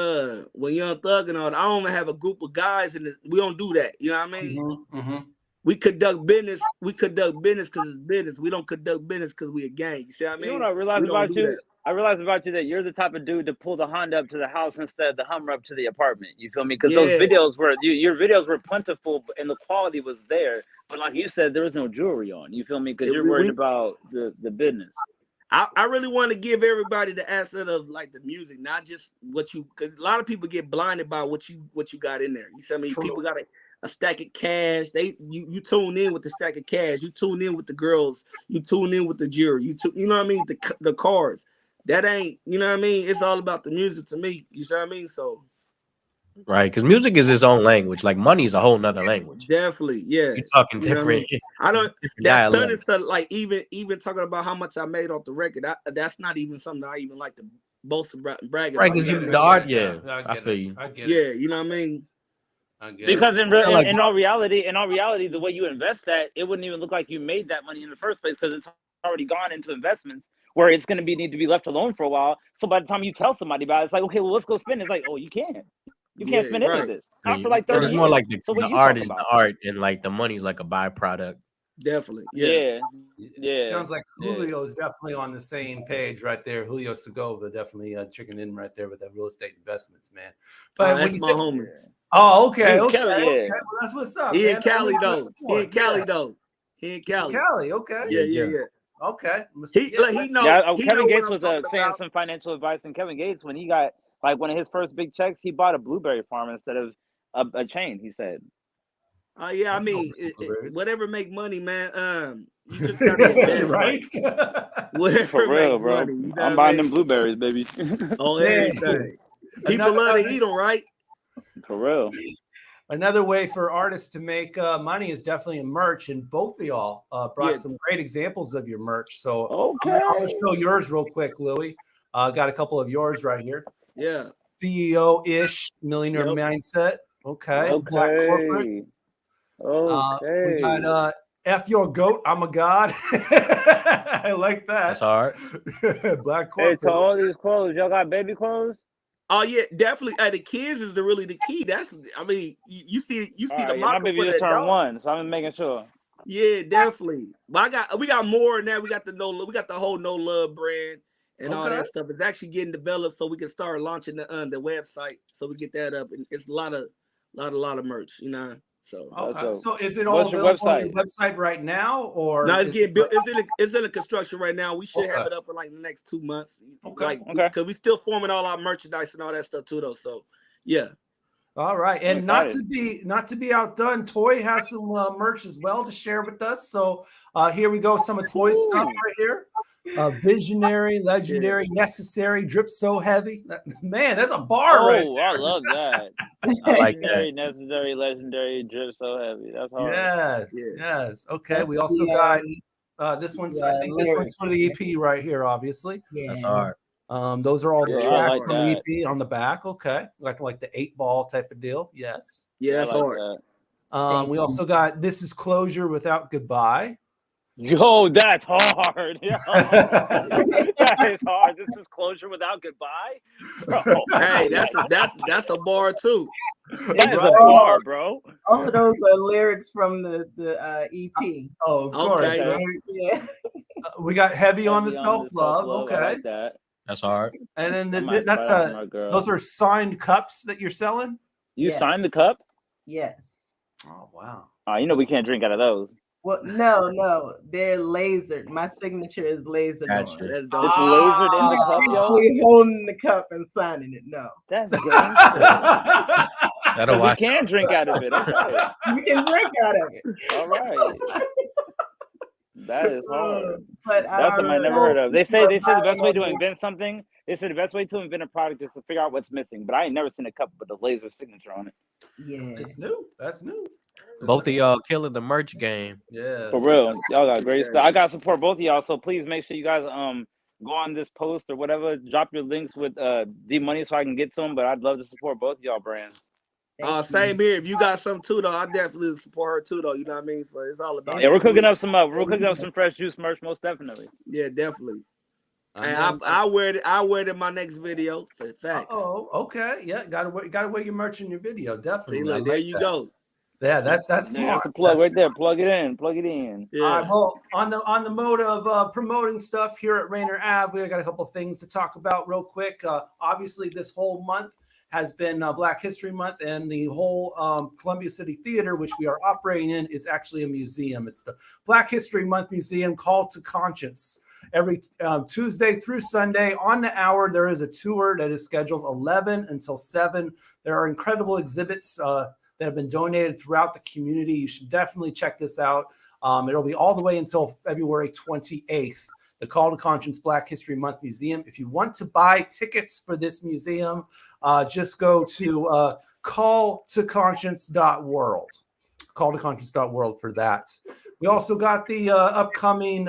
when Young Thug and all that. I don't even have a group of guys in this. We don't do that. You know what I mean? Mm-hmm. We conduct business. We conduct business because it's business. We don't conduct business because we a gang. You see what I mean? You know what I realized about you? I realized about you that you're the type of dude to pull the Honda up to the house instead of the Hummer up to the apartment. You feel me? Because those videos were your videos were plentiful and the quality was there. But like you said, there was no jewelry on. You feel me? Because you're worried about the business. I really want to give everybody the asset of like the music, not just what you. Because a lot of people get blinded by what you got in there. You see, I mean, people got a stack of cash. You tune in with the stack of cash. You tune in with the girls. You tune in with the jewelry. You know what I mean? The cars. That ain't. You know what I mean? It's all about the music to me. You see what I mean? So. Right, because music is its own language. Like money is a whole nother language. Definitely, yeah. You're talking different. I don't. That's done it. So like even talking about how much I made off the record. That's not even something I even like to boast about and brag about. Right, because you the art. Yeah, I feel you. I get it. Yeah, you know what I mean. Because in all reality, the way you invest that, it wouldn't even look like you made that money in the first place because it's already gone into investments where it's going to need to be left alone for a while. So by the time you tell somebody about it, it's like, okay, well, let's go spend. It's like, oh, you can't. You can't spend any of this. Not for like 30 years. It's more like the art is the art, and like the money's like a byproduct. Definitely. Yeah. Sounds like Julio is definitely on the same page right there. Julio Segovia definitely chicken in right there with that real estate investments, man. But that's my homie. Oh, okay. Cali, Okay. Well, that's what's up. He man. in Cali though. He in Cali. Cali. Okay. Yeah. Okay. He know. Yeah, he Kevin know Gates what was I'm saying about. some financial advice, and Kevin Gates, when he got like one of his first big checks, he bought a blueberry farm instead of a chain. He said. Yeah, I mean, whatever make money, man. You just gotta invest, right? Whatever For real, makes bro. money. You know I'm buying them blueberries, baby. On everything. People love to eat them, right? For real. Another way for artists to make money is definitely in merch, and both of y'all brought some great examples of your merch. So I'm gonna show yours real quick, Louie. Got a couple of yours right here. Yeah. CEO-ish millionaire mindset. Okay. Black corporate. Okay. We got F your goat, I'm a god. I like that. That's hard. Black corporate. Hey, to all these clothes, y'all got baby clothes? Oh yeah, definitely. The kids is really the key. That's, I mean, you see the my baby just turned 1, so I'm making sure. Yeah, definitely. But we got more than that. We got the whole No Love brand and all that stuff. It's actually getting developed, so we can start launching the website, so we get that up. And it's a lot of merch, you know. So, so is it all available on your website right now, or no? It's getting built. It's in the construction right now. We should have it up in like the next 2 months. Because we still forming all our merchandise and all that stuff too, though. So, yeah. All right, and not to be outdone, Toy has some merch as well to share with us. So here we go, some of Toy's stuff right here. Visionary, legendary, necessary, drip so heavy. Man, that's a bar right there. I love that. I like Legendary, that. necessary, legendary, drip so heavy. That's hard. Yes. Okay, That's we also the, got this one's. I think this one's for the EP right here. Obviously, That's hard. those are all the Yeah, I tracks like from the that. EP on the back. Okay, like the 8-ball type of deal. Yes. Yeah, that's I like hard. that. We also got This Is Closure Without Goodbye. Yo, that's hard. Yo, that is hard. This is closure without goodbye, bro. Hey, that's a bar too. That is a bar, bro. All of those are lyrics from the EP. Oh, of course. Okay. Right? Yeah. We got Heavy on the Heavy Self-Love. I Okay. like that. That's hard. And then I might that's buy that for my girl. those are signed cups that you're selling. You Yeah. signed the cup? Yes. Oh wow. You know we can't drink out of those. Well, no, they're lasered. My signature is lasered Gotcha. on. That's It's dope. lasered in the cup, yo. We holding the cup and signing it. No, That's gangster. That'll So we watch. can drink out of it. Okay. you can drink out of it. All right. That is hard. But That's something I never heard of. They say the best way to invent something. They say the best way to invent a product is to figure out what's missing. But I ain't never seen a cup with a laser signature on it. Yeah, It's new. That's new. Both of y'all killing the merch game. Yeah. For real, y'all got great stuff. I gotta support both of y'all, so please make sure you guys go on this post or whatever. Drop your links with D Money so I can get to them. But I'd love to support both of y'all brands. Same here. If you got something too, though, I definitely support her too, though. You know what I mean? So it's all about. Yeah, we're cooking up some fresh juice merch, most definitely. Yeah, definitely. And I wear it. I wear it in my next video. For facts. Oh, okay. Yeah, gotta wear your merch in your video. Definitely. See, look, there you go. Yeah, that's Yeah, smart. that's the plug That's right there. Plug it in. Plug it in. Yeah. All right, well, on the mode of promoting stuff here at Rainier Ave, we got a couple of things to talk about real quick. Obviously, this whole month has been Black History Month, and the whole Columbia City Theater, which we are operating in, is actually a museum. It's the Black History Month Museum Call to Conscience. Every Tuesday through Sunday on the hour, there is a tour that is scheduled 11 until 7. There are incredible exhibits that have been donated throughout the community. You should definitely check this out. It'll be all the way until February 28th. The Call to Conscience Black History Month Museum. If you want to buy tickets for this museum, just go to calltoconscience.world. Calltoconscience.world for that. We also got the upcoming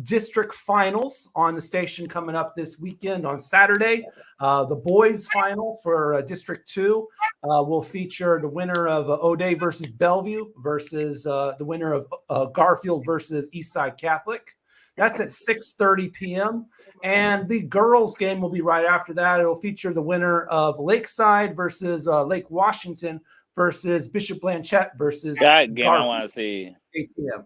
district finals on the station coming up this weekend on Saturday. The boys final for District 2 will feature the winner of O'Day versus Bellevue versus the winner of Garfield versus Eastside Catholic. That's at 6:30 p.m. And the girls' game will be right after that. It'll feature the winner of Lakeside versus Lake Washington versus Bishop Blanchette versus That game Garfield. I want to see. 8 p.m.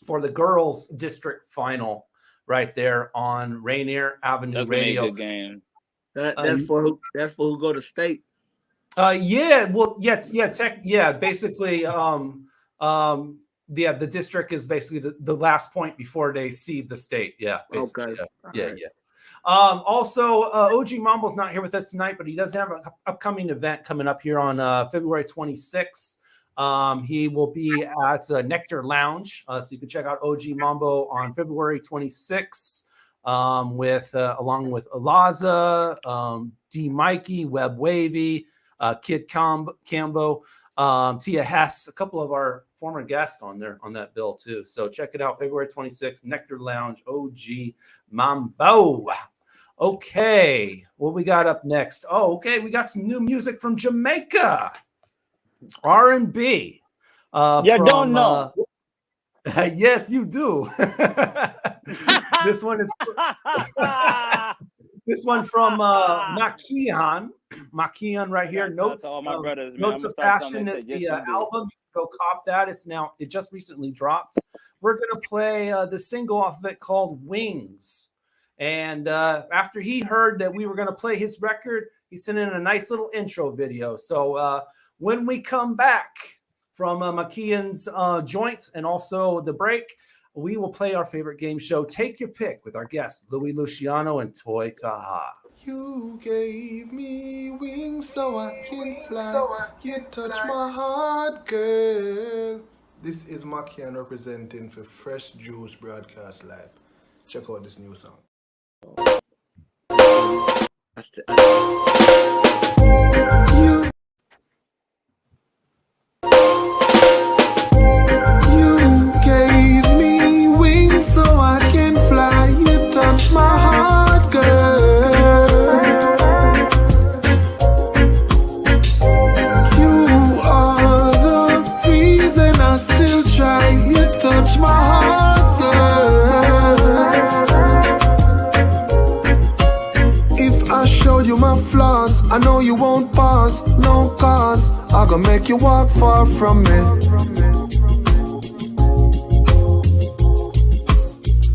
for the girls' district final right there on Rainier Avenue That's gonna be a Radio. good game. That's for who go to state. Basically, the district is basically the last point before they seed the state. Yeah, basically. Okay. Yeah. Also, OG Mambo's not here with us tonight, but he does have an upcoming event coming up here on February 26th. He will be at Nectar Lounge, so you can check out OG Mambo on February 26th along with Alaza, D Mikey, Web Wavy, Kid Cambo, Tia Hess, a couple of our former guests on that bill too. So check it out, February 26th, Nectar Lounge, OG Mambo. Okay, what we got up next? Oh, okay, we got some new music from Jamaica. R&B. Don't know. Yes, you do. This one is this one from Makian. Makian right here. Notes. all my brothers, man. Notes I'm of gonna start telling Passion them is that the yes, you do. album. Go cop that. It just recently dropped. We're gonna play the single off of it called Wings. And after he heard that we were gonna play his record, he sent in a nice little intro video. So when we come back from Makian's joint and also the break, we will play our favorite game show, Take Your Pick, with our guests, Louie Luciano and Toy Taha. You gave me wings so I can fly. You touch my heart, girl. This is Makian representing for Fresh Juice Broadcast Live. Check out this new song. You gave me wings so I can fly. You touch my heart, girl. You are the reason I still try. You touch my heart, girl. If I show you my flaws, I know you won't pause, no cause. I gonna make you walk far from me.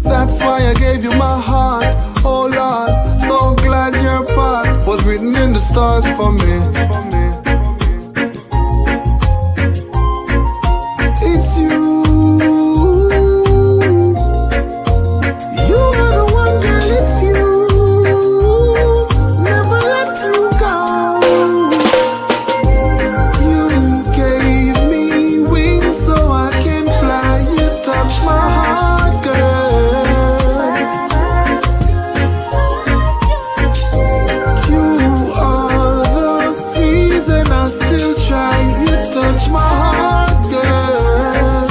That's why I gave you my heart, oh Lord. So glad your path was written in the stars for me. It's you. You are the one, girl, it's you. Never let you go. You gave me wings so I can fly. You touch my heart, girl. You are the reason I still try. You touch my heart, girl.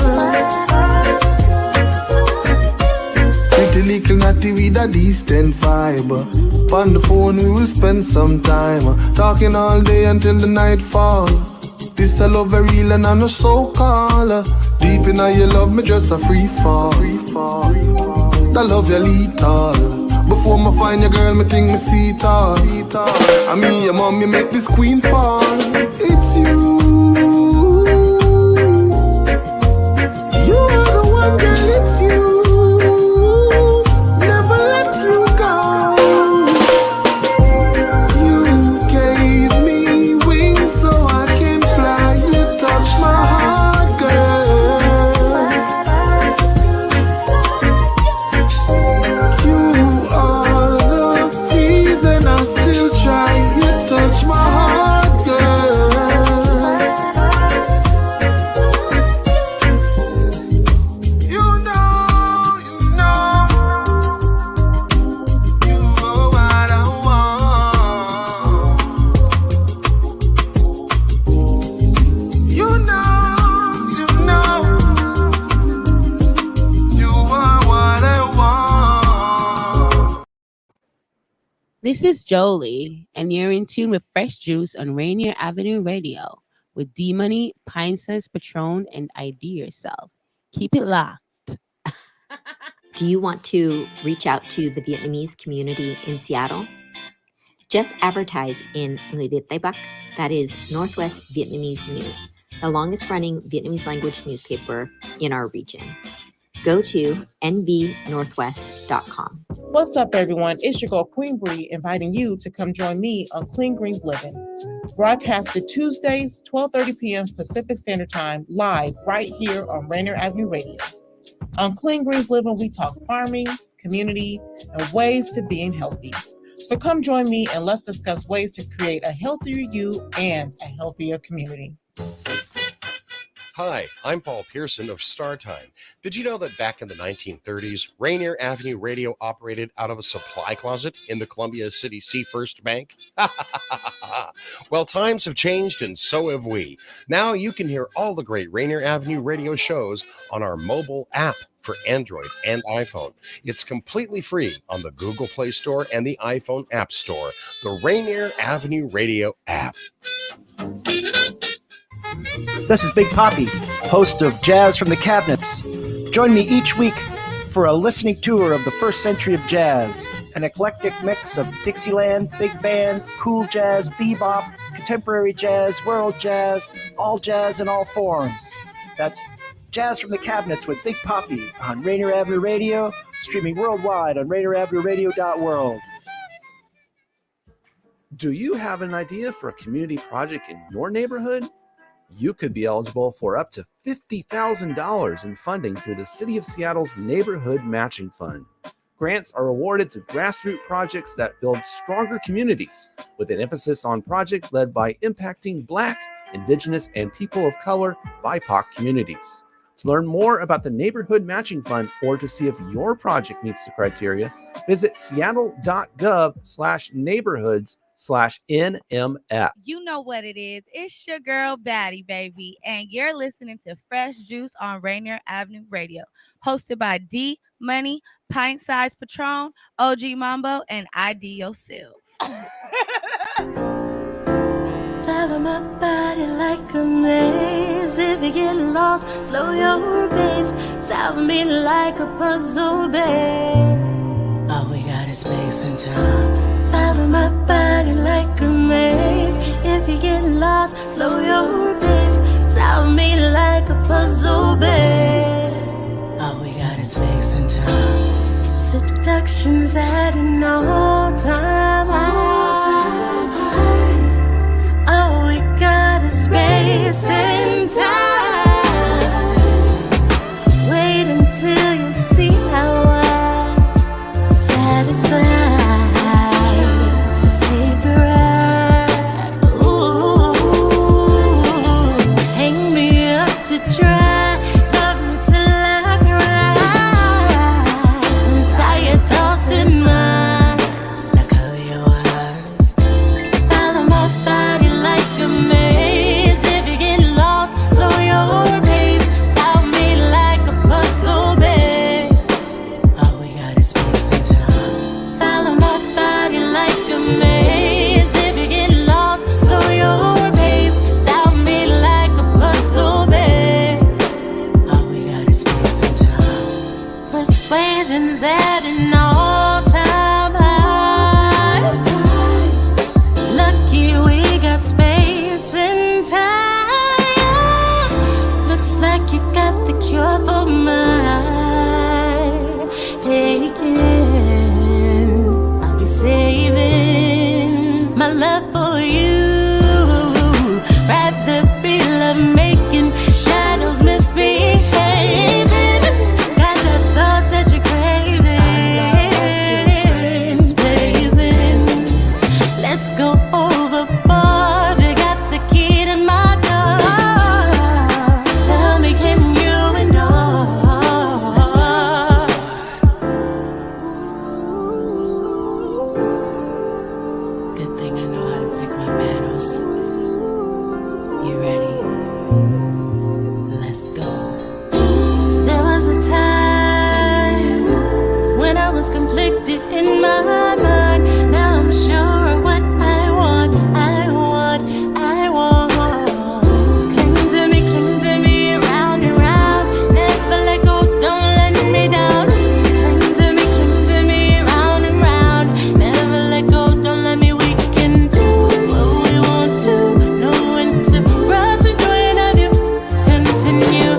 Pretty little natty with a decent vibe. On the phone we will spend some time, talking all day until the night fall. This a love very real and I know so call. Deep in your love me just a free fall. That love you lethal. Before me find your girl me think me see it all. I mean your mom you make this queen fall. It's you. You are the one, girl, it's you. Never let you go. You gave me wings so I can fly. You touch my heart, girl. You are the reason I still try. You touch my heart, girl. You know, you know, you are what I want. You know, you are what I want. This is Jolie, and you're in tune with Fresh Juice on Rainier Avenue Radio with D-Money, Pint Size Patron, and IDYourself. Keep it locked. Do you want to reach out to the Vietnamese community in Seattle? Just advertise in Người Việt Tây Bắc, that is Northwest Vietnamese News, the longest running Vietnamese language newspaper in our region. Go to nvnorthwest.com. What's up, everyone? It's your girl, Queen Bree, inviting you to come join me on Clean Greens Living. Broadcasted Tuesdays, 12:30 p.m. Pacific Standard Time, live right here on Rainier Avenue Radio. On Clean Greens Living, we talk farming, community, and ways to being healthy. So come join me and let's discuss ways to create a healthier you and a healthier community. Hi, I'm Paul Pearson of StarTime. Did you know that back in the 1930s, Rainier Avenue Radio operated out of a supply closet in the Columbia City Sea First Bank? Well, times have changed and so have we. Now you can hear all the great Rainier Avenue Radio shows on our mobile app for Android and iPhone. It's completely free on the Google Play Store and the iPhone App Store. The Rainier Avenue Radio app. This is Big Poppy, host of Jazz from the Cabinets. Join me each week for a listening tour of the first century of jazz, an eclectic mix of Dixieland, big band, cool jazz, bebop, contemporary jazz, world jazz, all jazz in all forms. That's Jazz from the Cabinets with Big Poppy on Rainier Avenue Radio, streaming worldwide on RainierAvenueRadio.world. Do you have an idea for a community project in your neighborhood? You could be eligible for up to $50,000 in funding through the City of Seattle's Neighborhood Matching Fund. Grants are awarded to grassroots projects that build stronger communities, with an emphasis on projects led by impacting Black, Indigenous, and people of color BIPOC communities. To learn more about the Neighborhood Matching Fund or to see if your project meets the criteria, visit seattle.gov/neighborhoods/NMF. You know what it is. It's your girl, Batty, baby. And you're listening to Fresh Juice on Rainier Avenue Radio, hosted by D Money, Pint Size Patron, OG Mambo, and IDYourself. Follow my body like a maze. If you get lost, slow your pace. Solve me like a puzzle, babe. All we got is space and time. Follow my body like a maze. If you get lost, slow your pace. Solve me like a puzzle, babe. All we got is space and time. Seduction's at an all-time high. All we got is space and time. Wait until you see how I satisfy. Let's take a ride. Ooh, hang me up to dry. Love me till I cry. Tie your thoughts in mine. Now cover your eyes. Follow my body like a maze. If you get lost, slow your pace. Solve me like a puzzle, babe. All we got is space and time. Follow my body like a maze. If you get lost, slow your pace. Solve me like a puzzle, babe. All we got is space and time. Persuasion's at an all-time high. Lucky we got space and time. Looks like you got the cure for mine. Taking, I'll be saving my love for you. Rather be love making, shadows misbehaving. Got that sauce that you're craving. It's blazing. Let's go overboard. You got the key to my door. Tell me, can you endure? Good thing I know how to pick my battles. You ready? Let's go. There was a time when I was conflicted in my mind. Now I'm sure of what I want. I want. Cling to me, round and round. Never let go, don't let me down. Cling to me, round and round. Never let go, don't let me weaken. Do what we want to, know when to rush and join of you. Continue.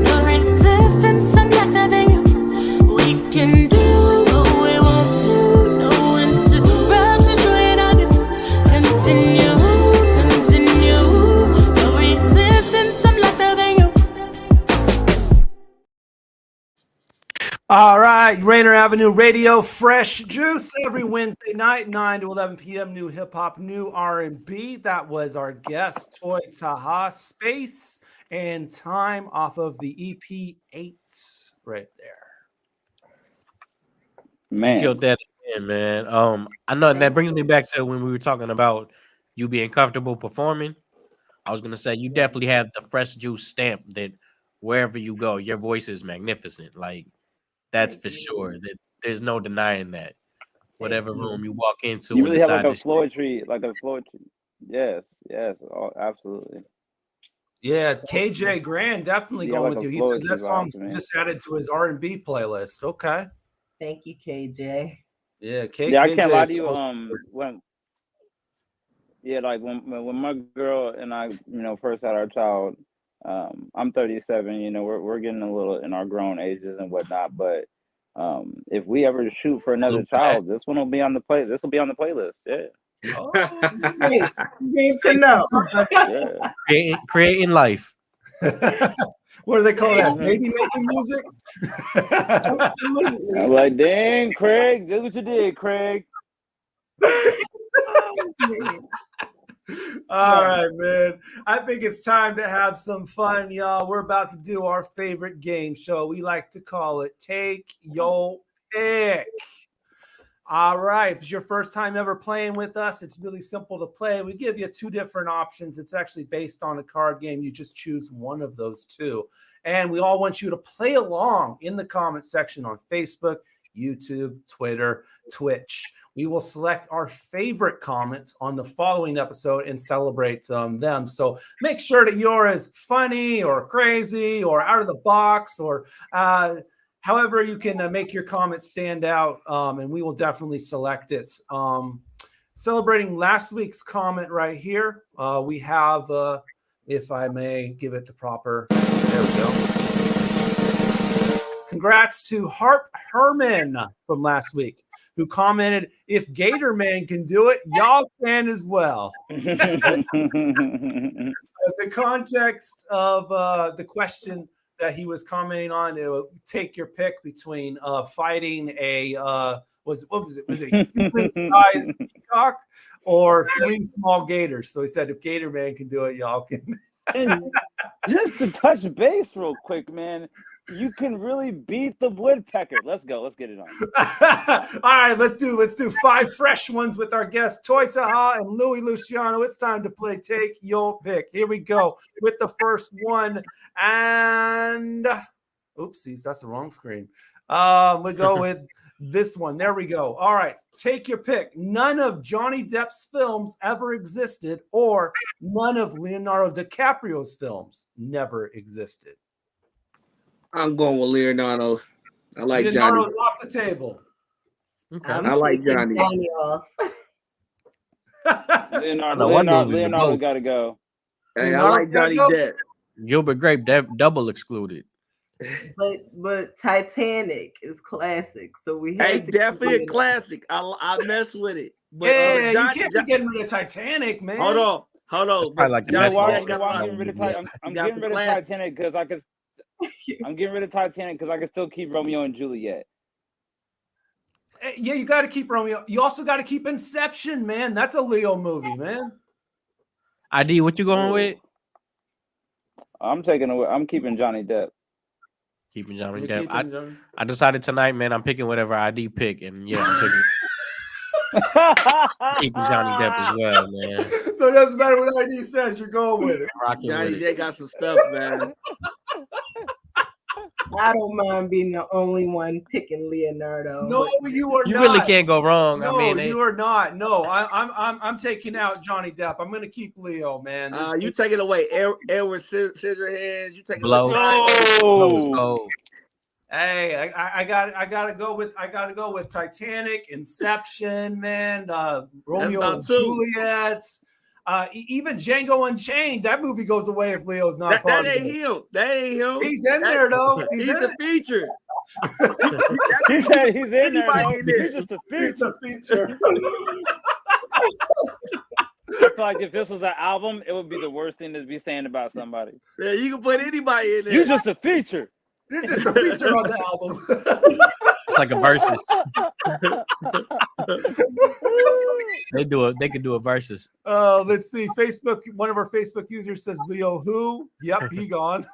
No resistance, I'm not loving you. We can do what we want to, know when to rush and join of you. Continue. No resistance, I'm not loving you. All right, Rainier Avenue Radio, Fresh Juice every Wednesday night, 9 to 11 p.m. New hip hop, new R&B. That was our guest, Toy Taha, Space and Time off of the EP 8 right there. Man. Killed that again, man. I know that brings me back to when we were talking about you being comfortable performing. I was gonna say you definitely have the Fresh Juice stamp that wherever you go, your voice is magnificent. Like that's for sure. That there's no denying that. Whatever room you walk into, You and really have decide like a to floor tree, Yes, oh, absolutely. Yeah, KJ Grand definitely Yeah, going like with a you. He floor says that tree song's vibe, man. just added to his R&B playlist. Okay. Thank you, KJ. Yeah, Yeah, I can't lie is to you. also- When my girl and I, first had our child, I'm 37. We're getting a little in our grown ages and whatnot. But if we ever shoot for another child, this one will be on the play. This will be on the playlist. Yeah. Great to know. Yeah. creating life. What do they call that? Baby making music? I'm like, dang, Craig, look what you did, Craig. All right, man. I think it's time to have some fun, y'all. We're about to do our favorite game show. We like to call it Take Your Pick. All right. If it's your first time ever playing with us, it's really simple to play. We give you two different options. It's actually based on a card game. You just choose one of those two. And we all want you to play along in the comment section on Facebook, YouTube, Twitter, Twitch. We will select our favorite comments on the following episode and celebrate them. So make sure that you're as funny or crazy or out of the box or however you can make your comments stand out, and we will definitely select it. Celebrating last week's comment right here, we have, if I may give it the proper, there we go. Congrats to Harp Herman from last week, who commented, if Gator Man can do it, y'all can as well. The context of the question that he was commenting on, take your pick between fighting a was it human-sized peacock or 3 small gators. So he said, if Gator Man can do it, y'all can. And just to touch base real quick, man, you can really beat the woodpecker. Let's go. Let's get it on. All right, let's do 5 fresh ones with our guests, Toy Taha and Louie Luciano. It's time to play Take Your Pick. Here we go with the first one. And oopsies, that's the wrong screen. We go with this one. There we go. All right, take your pick. None of Johnny Depp's films ever existed, or none of Leonardo DiCaprio's films never existed. I'm going with Leonardo. I like Leonardo's Johnny. off the table. Okay. I like Johnny. Leonardo got to go. Hey, I like Johnny Depp. Gilbert Grape double excluded. But Titanic is classic, so we have Hey, definitely a classic. I mess with it. But, yeah, you can't be getting rid of Titanic, man. Hold on. Like I'm getting rid of Titanic because I could. I'm getting rid of Titanic because I can still keep Romeo and Juliet. Yeah, you got to keep Romeo. You also got to keep Inception, man. That's a Leo movie, man. ID, what you going with? I'm keeping Johnny Depp. Keeping Johnny Depp. I decided tonight, man, I'm picking whatever ID pick, and yeah, I'm picking. Keeping Johnny Depp as well, man. So it doesn't matter what ID says, you're going with it. Johnny Depp got some stuff, man. I don't mind being the only one picking Leonardo. No, you are not. You really can't go wrong. No, I mean, you are not. No, I'm taking out Johnny Depp. I'm going to keep Leo, man. You take it away, Edward Scissorhands. You take it Blow. away. Hey, I gotta go with Titanic, Inception, man. Romeo and Juliet. Even Django Unchained. That movie goes away if Leo's not part of it. That ain't him. He's in there though. He's a feature. He said he's in there. He's just a feature. He's the feature. I feel like if this was an album, it would be the worst thing to be saying about somebody. Yeah, you can put anybody in there. You're just a feature. You're just a feature on the album. It's like a versus. They could do a versus. Let's see. Facebook. One of our Facebook users says Leo who? Yep, he gone.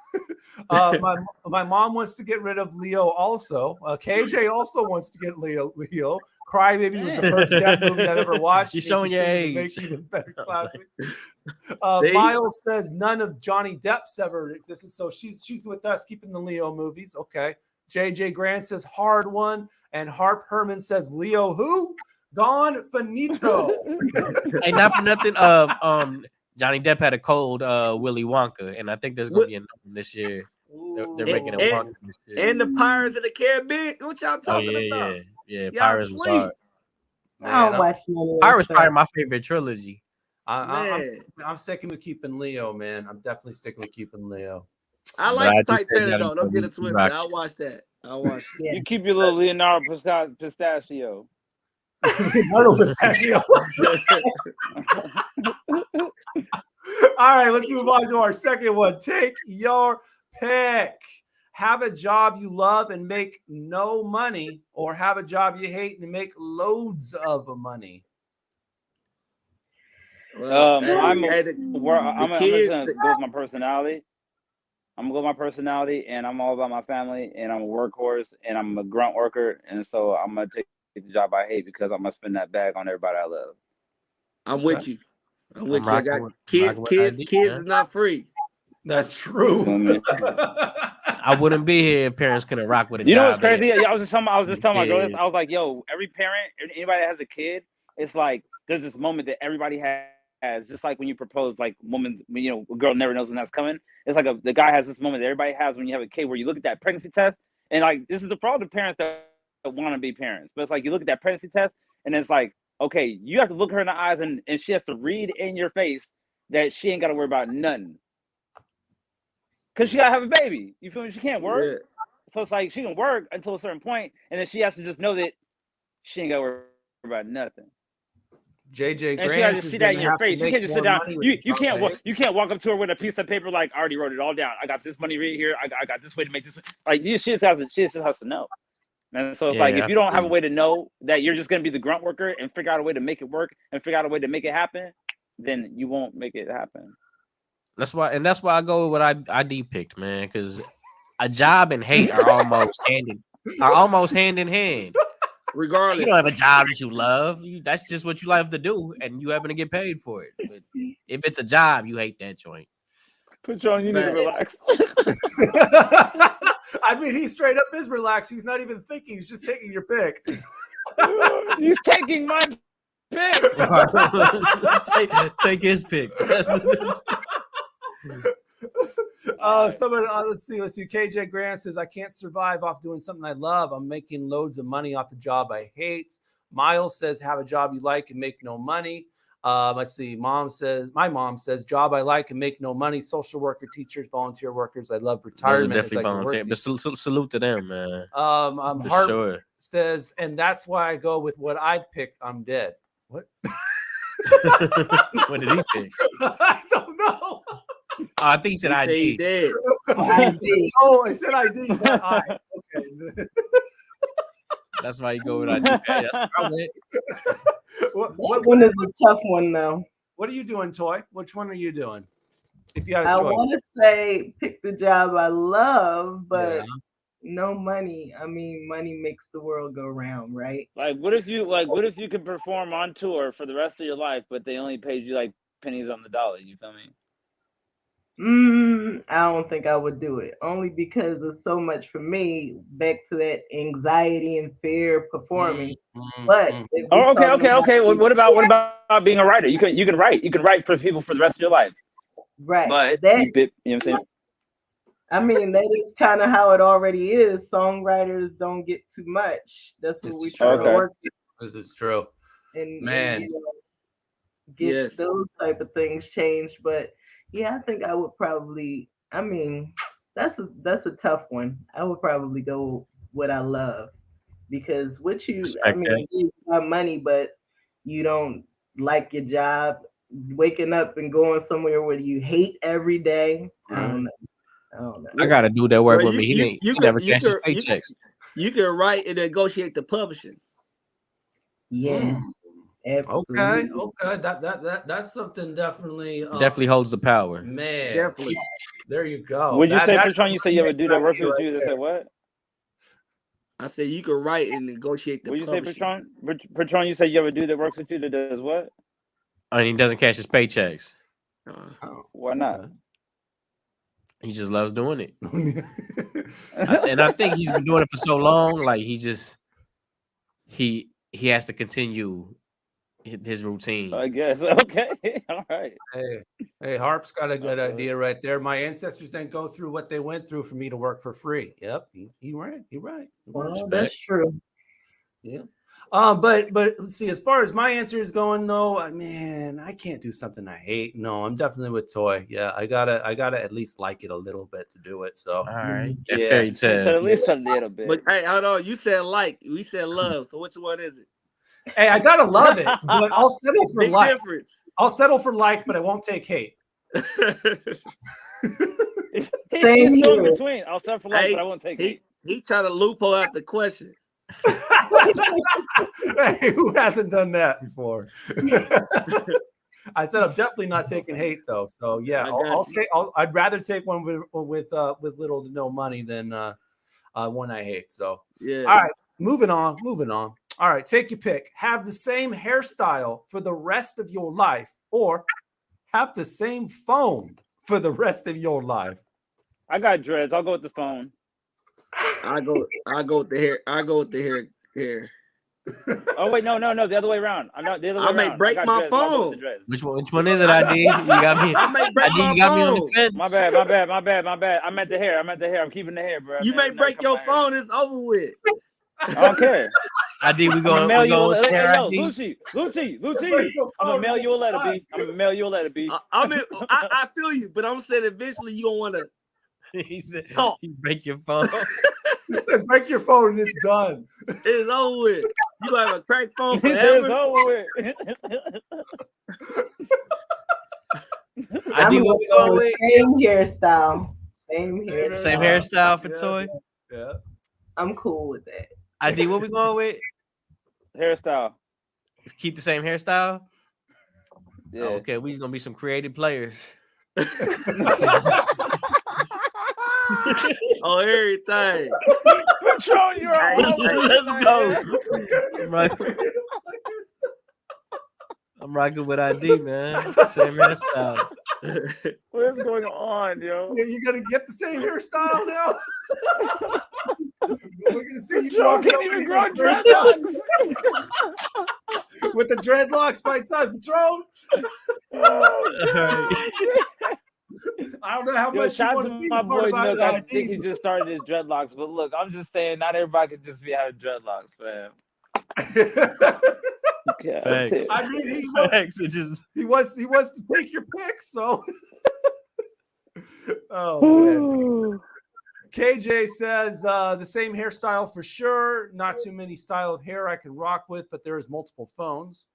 My mom wants to get rid of Leo also. KJ also wants to get Leo. Crybaby was the first Depp movie I've ever watched. You're showing your age. Make even better classics. Miles says none of Johnny Depp's ever existed, so she's with us keeping the Leo movies. Okay. JJ Grant says hard one, and Harp Herman says Leo who? Gone finito. Hey, not for nothing. Johnny Depp had a cold Willy Wonka, and I think there's gonna be another one this year. They're making a Wonka this year. And the Pirates of the Caribbean. What y'all talking about? Yeah, Y'all Pirates was hard. I don't watch none of Pirates probably my favorite trilogy. I'm sticking with keeping Leo, man. I'm definitely sticking with keeping Leo. I like the Titanic though. Don't get it twisted. I'll watch that. Yeah. You keep your little Leonardo pistachio. Leonardo pistachio. All right, let's move on to our second one. Take your Pick. Have a job you love and make no money, or have a job you hate and make loads of money. I'm just gonna go with my personality. I'm gonna go with my personality, and I'm all about my family, and I'm a workhorse, and I'm a grunt worker, and so I'm gonna take the job I hate because I'm gonna spend that bag on everybody I love. I'm with you. I'm with you. I got kids is not free. That's true. I wouldn't be here if parents couldn't rock with a job. You know what's crazy? Yeah, I was just telling my girl this. I was like, yo, every parent, anybody that has a kid, it's like there's this moment that everybody has, just like when you propose, like a girl never knows when that's coming. It's like the guy has this moment that everybody has when you have a kid, where you look at that pregnancy test, and like this is a problem to parents that want to be parents. But it's like you look at that pregnancy test, and it's like, okay, you have to look her in the eyes, and she has to read in your face that she ain't got to worry about nothing. Because she got to have a baby. You feel me? She can't work. Yeah. So it's like she can work until a certain point, and then she has to just know that she ain't got to worry about nothing. JJ and Grant she got to see that in your face. You can't just sit down. You can't walk up to her with a piece of paper like, I already wrote it all down. I got this money right here. I got this way to make this. Like, she just has to know. And so it's like, if you don't have a way to know that you're just going to be the grunt worker and figure out a way to make it work and figure out a way to make it happen, then you won't make it happen. That's why I go with what ID picked, man, because a job and hate are almost hand in hand. Regardless, you don't have a job that you love. That's just what you love to do, and you happen to get paid for it. But if it's a job, you hate that joint. Patron, you need to relax. I mean, he straight up is relaxed. He's not even thinking. He's just taking your pick. He's taking my pick. take his pick. Let's see. KJ Grant says, I can't survive off doing something I love. I'm making loads of money off the job I hate. Miles says, have a job you like and make no money. Let's see. My mom says, job I like and make no money. Social worker, teachers, volunteer workers. I love retirement. Definitely volunteer. But salute to them, man. Hart says, and that's why I go with what I picked. I'm dead. What? What did he pick? I don't know. I think he said ID. Dead. Oh, I said ID. Okay. That's why you go with ID. That's probably it. What one is a tough one, though? What are you doing, Toy? Which one are you doing? If you had a choice. I want to say pick the job I love, but no money. I mean, money makes the world go round, right? Like, what if you could perform on tour for the rest of your life, but they only paid you like pennies on the dollar? You feel me? I don't think I would do it, only because there's so much for me. Back to that anxiety and fear performing. But okay. What about being a writer? You can write for people for the rest of your life. Right. But that, you know what I'm saying? I mean, that is kind of how it already is. Songwriters don't get too much. That's what we try to work with. This is true. And get those type of things changed. But yeah, I think I would probably. I mean, that's a tough one. I would probably go what I love, because you got money, but you don't like your job. Waking up and going somewhere where you hate every day. I don't know. I got a dude that work with me. He never cashes paychecks. You can write and negotiate the publishing. Yeah. Okay. That's something definitely holds the power. Man, definitely. There you go. When you say Patron, you say you have a dude that works with you that said what? I said you can write and negotiate the publishing. What you say, Patron? Patron, you say you have a dude that works with you that does what? And he doesn't cash his paychecks. Why not? He just loves doing it. And I think he's been doing it for so long, like he has to continue his routine. I guess. Okay. All right. Hey, Harp's got a good idea right there. My ancestors didn't go through what they went through for me to work for free. Yep, he right. Well, that's true. Yeah. But let's see. As far as my answer is going, though, man, I can't do something I hate. No, I'm definitely with Toy. Yeah, I gotta at least like it a little bit to do it. So, all right, at least a little bit. But hey, hold on. You said like, we said love. So which one is it? Hey, I gotta love it, but I'll settle for Big like. difference. I'll settle for like, but I won't take hate. He's so in between. I'll serve for life, but I won't take it. He tried to loophole out the question. Hey, who hasn't done that before? I said I'm definitely not taking hate though. So yeah, I'd rather take one with little to no money than one I hate. So yeah. All right, moving on. All right, take your pick. Have the same hairstyle for the rest of your life, or have the same phone for the rest of your life. I got dreads. I'll go with the phone. I go with the hair. I go with the hair. Oh wait, no, the other way around. I'm not the other way I around. may break my phone. Which one is it, ID? You got me. I may break my You got me on phone. the fence. My bad. I meant the hair. I'm keeping the hair, bro. You may break your phone. It's over with. I don't care. ID, we going with hair. Yo, Lucy. I'm gonna mail you a letter, B. I mean, I feel you, but I'm saying eventually you don't want to. He said, "You break your phone." He said, "Break your phone and it's done. It's over with. You gonna have a cracked phone forever." It's over with. I'm going with same hairstyle. Same hairstyle for Toy. Yeah, I'm cool with that. ID, what we going with? Hairstyle. Keep the same hairstyle. Yeah. Oh, okay, we just gonna be some creative players. Oh, everything. Patron, you're all Let's go. I'm rocking with ID, man. Same hairstyle. What is going on, yo? Yeah, you gonna get the same hairstyle now? We're gonna see you Patron can't even grow dreadlocks. With the dreadlocks, Pint Size Patron. I don't know how much you want to be my part boy about Nook. the I think he IDs. just started his dreadlocks, but look, I'm just saying, not everybody can just be having dreadlocks, fam. Thanks. I mean, Thanks. he wants to take your picks, so. Oh man. KJ says the same hairstyle for sure. Not too many style of hair I can rock with, but there is multiple phones.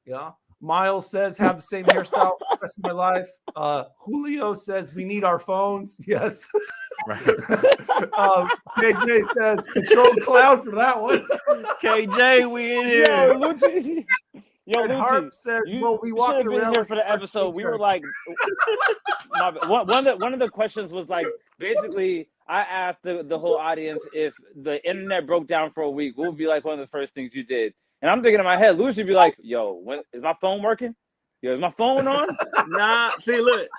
Yeah. Miles says have the same hairstyle for the rest of my life. Julio says we need our phones. Yes. KJ says Patron Cloud for that one. KJ, we in here. Yo, Lucci. And Harp says, "Well, we walking around here for the episode. We were like, one of the questions was like, basically, I asked the whole audience if the internet broke down for a week, what would be like one of the first things you did? And I'm thinking in my head, Lucy would be like, "Yo, when is my phone working? Yo, is my phone on?" Nah, see, look,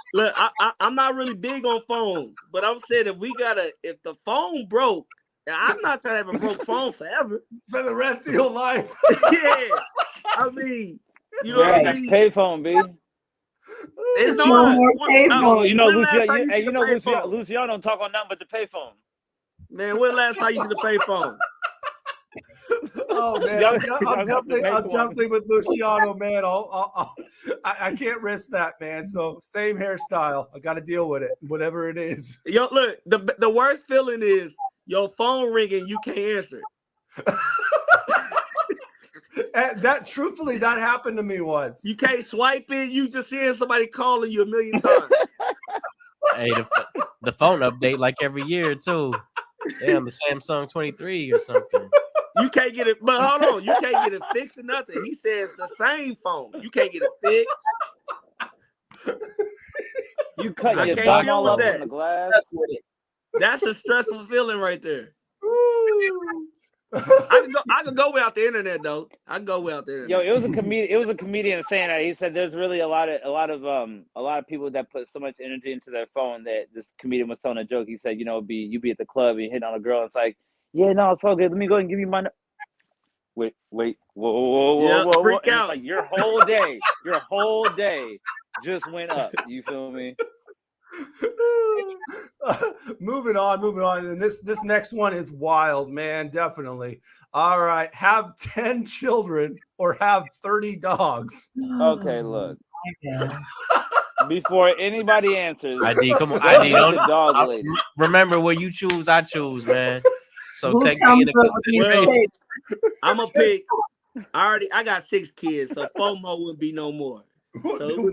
I'm not really big on phones, but I'm saying if the phone broke, I'm not trying to have a broke phone forever. For the rest of your life. Yeah. I mean, you know what I mean? Payphone, B. It's not. You know, Luciano don't talk on nothing but the payphone. Man, when last time you used the payphone? Oh man, I'm definitely with Luciano, man. I can't risk that, man. So same hairstyle. I got to deal with it, whatever it is. Yo, look, the worst feeling is your phone ringing, you can't answer. Truthfully, that happened to me once. You can't swipe it. You just hearing somebody calling you a million times. Hey, the phone update like every year too. Damn, the Samsung 23 or something. You can't get it, but hold on, you can't get it fixed or nothing. He says the same phone. You can't get it fixed. You cut I your can't thumb deal all with up that. on the glass. That's a stressful feeling right there. I can go without the internet though. I can go without the internet. Yo, it was a comedian saying that. He said there's really a lot of people that put so much energy into their phone that this comedian was telling a joke. He said, you be at the club and you hit on a girl and it's like, yeah, no, it's all good. Let me go and give you my wait, whoa, freak and out. it's like your whole day just went up. You feel me? Moving on. And this next one is wild, man. Definitely. All right. Have 10 children or have 30 dogs. Okay, look. Before anybody answers, ID, come on, ID. Dog lady. Remember, what you choose, I choose, man. So take me into consideration. I'm a pick. I got 6 kids, so 4 more wouldn't be no more. So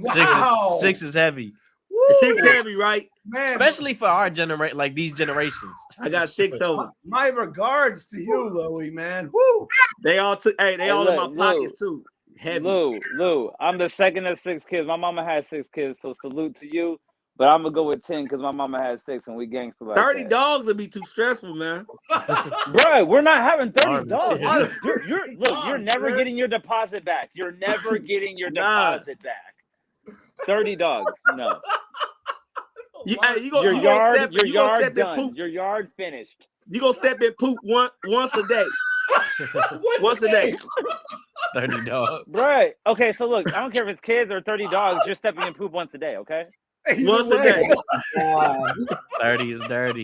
Six is heavy. Woo! Six heavy, right? Man, Especially for our generation, like these generations. I got 6 of them. My regards to you, Louie, man. Woo! They all took. Hey, they all in my Lou, pockets too. Heavy. Lou, I'm the second of 6 kids. My mama had 6 kids, so salute to you. But I'm gonna go with 10 because my mama had 6 and we gangster like 30 that. dogs would be too stressful, man. Bro, we're not having 30 Army. dogs. You're never getting your deposit back. You're never getting your deposit back. 30 dogs, no. You Your yard done. Poop. Your yard finished. You gonna step in poop once a day. Once a day. 30 dogs. Right. Okay, so look, I don't care if it's kids or 30 dogs, you're stepping in poop once a day, okay? Once a day. 30 is dirty.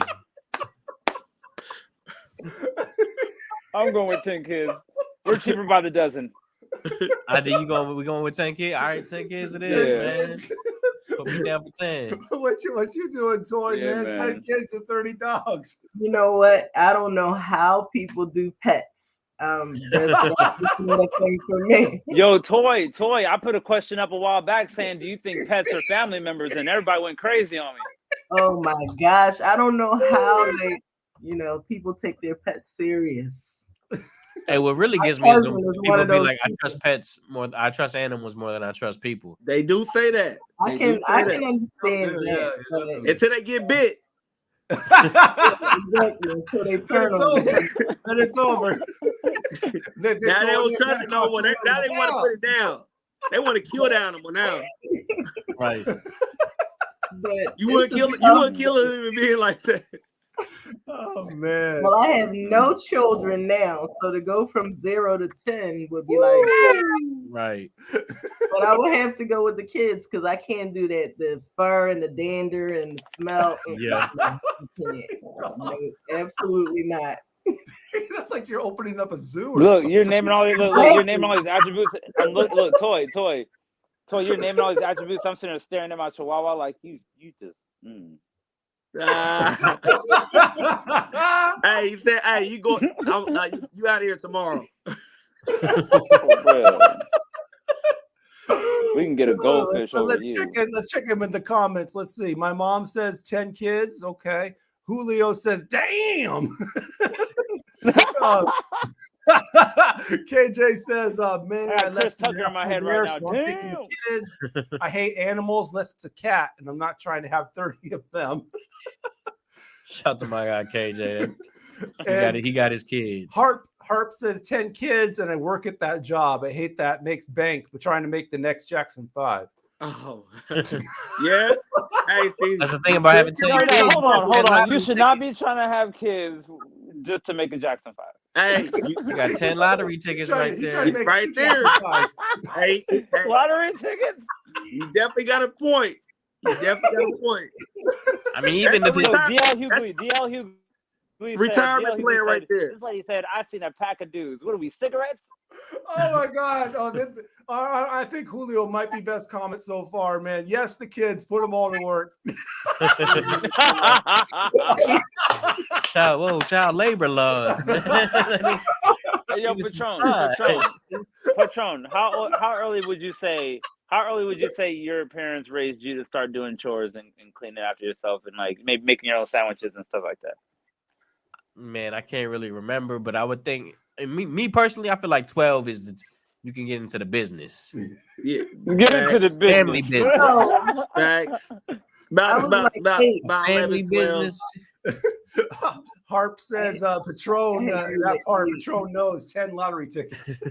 I'm going with 10 kids. We're cheaper by the dozen. We going with 10 kids? All right, 10 kids it is, man. Put me down for 10. What you doing, Toy, Yeah, man? man. 10 kids and 30 dogs. You know what? I don't know how people do pets. That's not a thing for me. Yo, Toy, I put a question up a while back saying, do you think pets are family members? And everybody went crazy on me. Oh my gosh. I don't know how people take their pets serious. Hey, what really gets me is when people be like, I trust pets more. I trust animals more than I trust people. They do say that. I can understand that. Until they get bit. Exactly. Until they turn on them. Then it's over. Now they don't trust it no more. Now they want to put it down. They want to kill the animal now. Right. You wouldn't kill a human being like that. Oh man. Well, I have no children now, so to go from 0 to 10 would be like right. But I would have to go with the kids because I can't do that. The fur and the dander and the smell. Yeah. No, absolutely not. That's like you're opening up a zoo. Look, you're naming all these. Look, you're naming all these attributes. Look, Toy, you're naming all these attributes. I'm sitting there staring at my chihuahua like you just. Hey, he said, "Hey, you go. You out of here tomorrow." We can get a goldfish over let's you. Let's check in with the comments. Let's see. My mom says 10 kids. Okay. Julio says, "Damn." KJ says, "Man, I Chris Tucker in my head right now. Damn. Kids. I hate animals unless it's a cat, and I'm not trying to have 30 of them." Shout to my guy KJ. He got his kids. Harp says 10 kids, and I work at that job. I hate that. Makes bank. We're trying to make the next Jackson 5. Oh, yeah. Hey, see, that's the thing about having 10 kids. Hold on. You should not be trying to have kids just to make a Jackson 5. Hey, you got 10 lottery tickets right there. Right there. Hey, lottery tickets? You definitely got a point. You definitely got a point. I mean, even if DL Hughley retirement player right there. This lady said, "I seen a pack of dudes. What are we, cigarettes?" Oh my God! I think Julio might be best comment so far, man. Yes, the kids, put them all to work. Child labor laws, man. Hey, yo, Patron. How early would you say? How early would you say your parents raised you to start doing chores and cleaning after yourself and like maybe making your own sandwiches and stuff like that? Man, I can't really remember, but I would think me personally, I feel like 12 is you can get into the business. Yeah, get into the business. Family business. Facts. About family 11, business. Harp says, Patron, that part Patron knows 10 lottery tickets.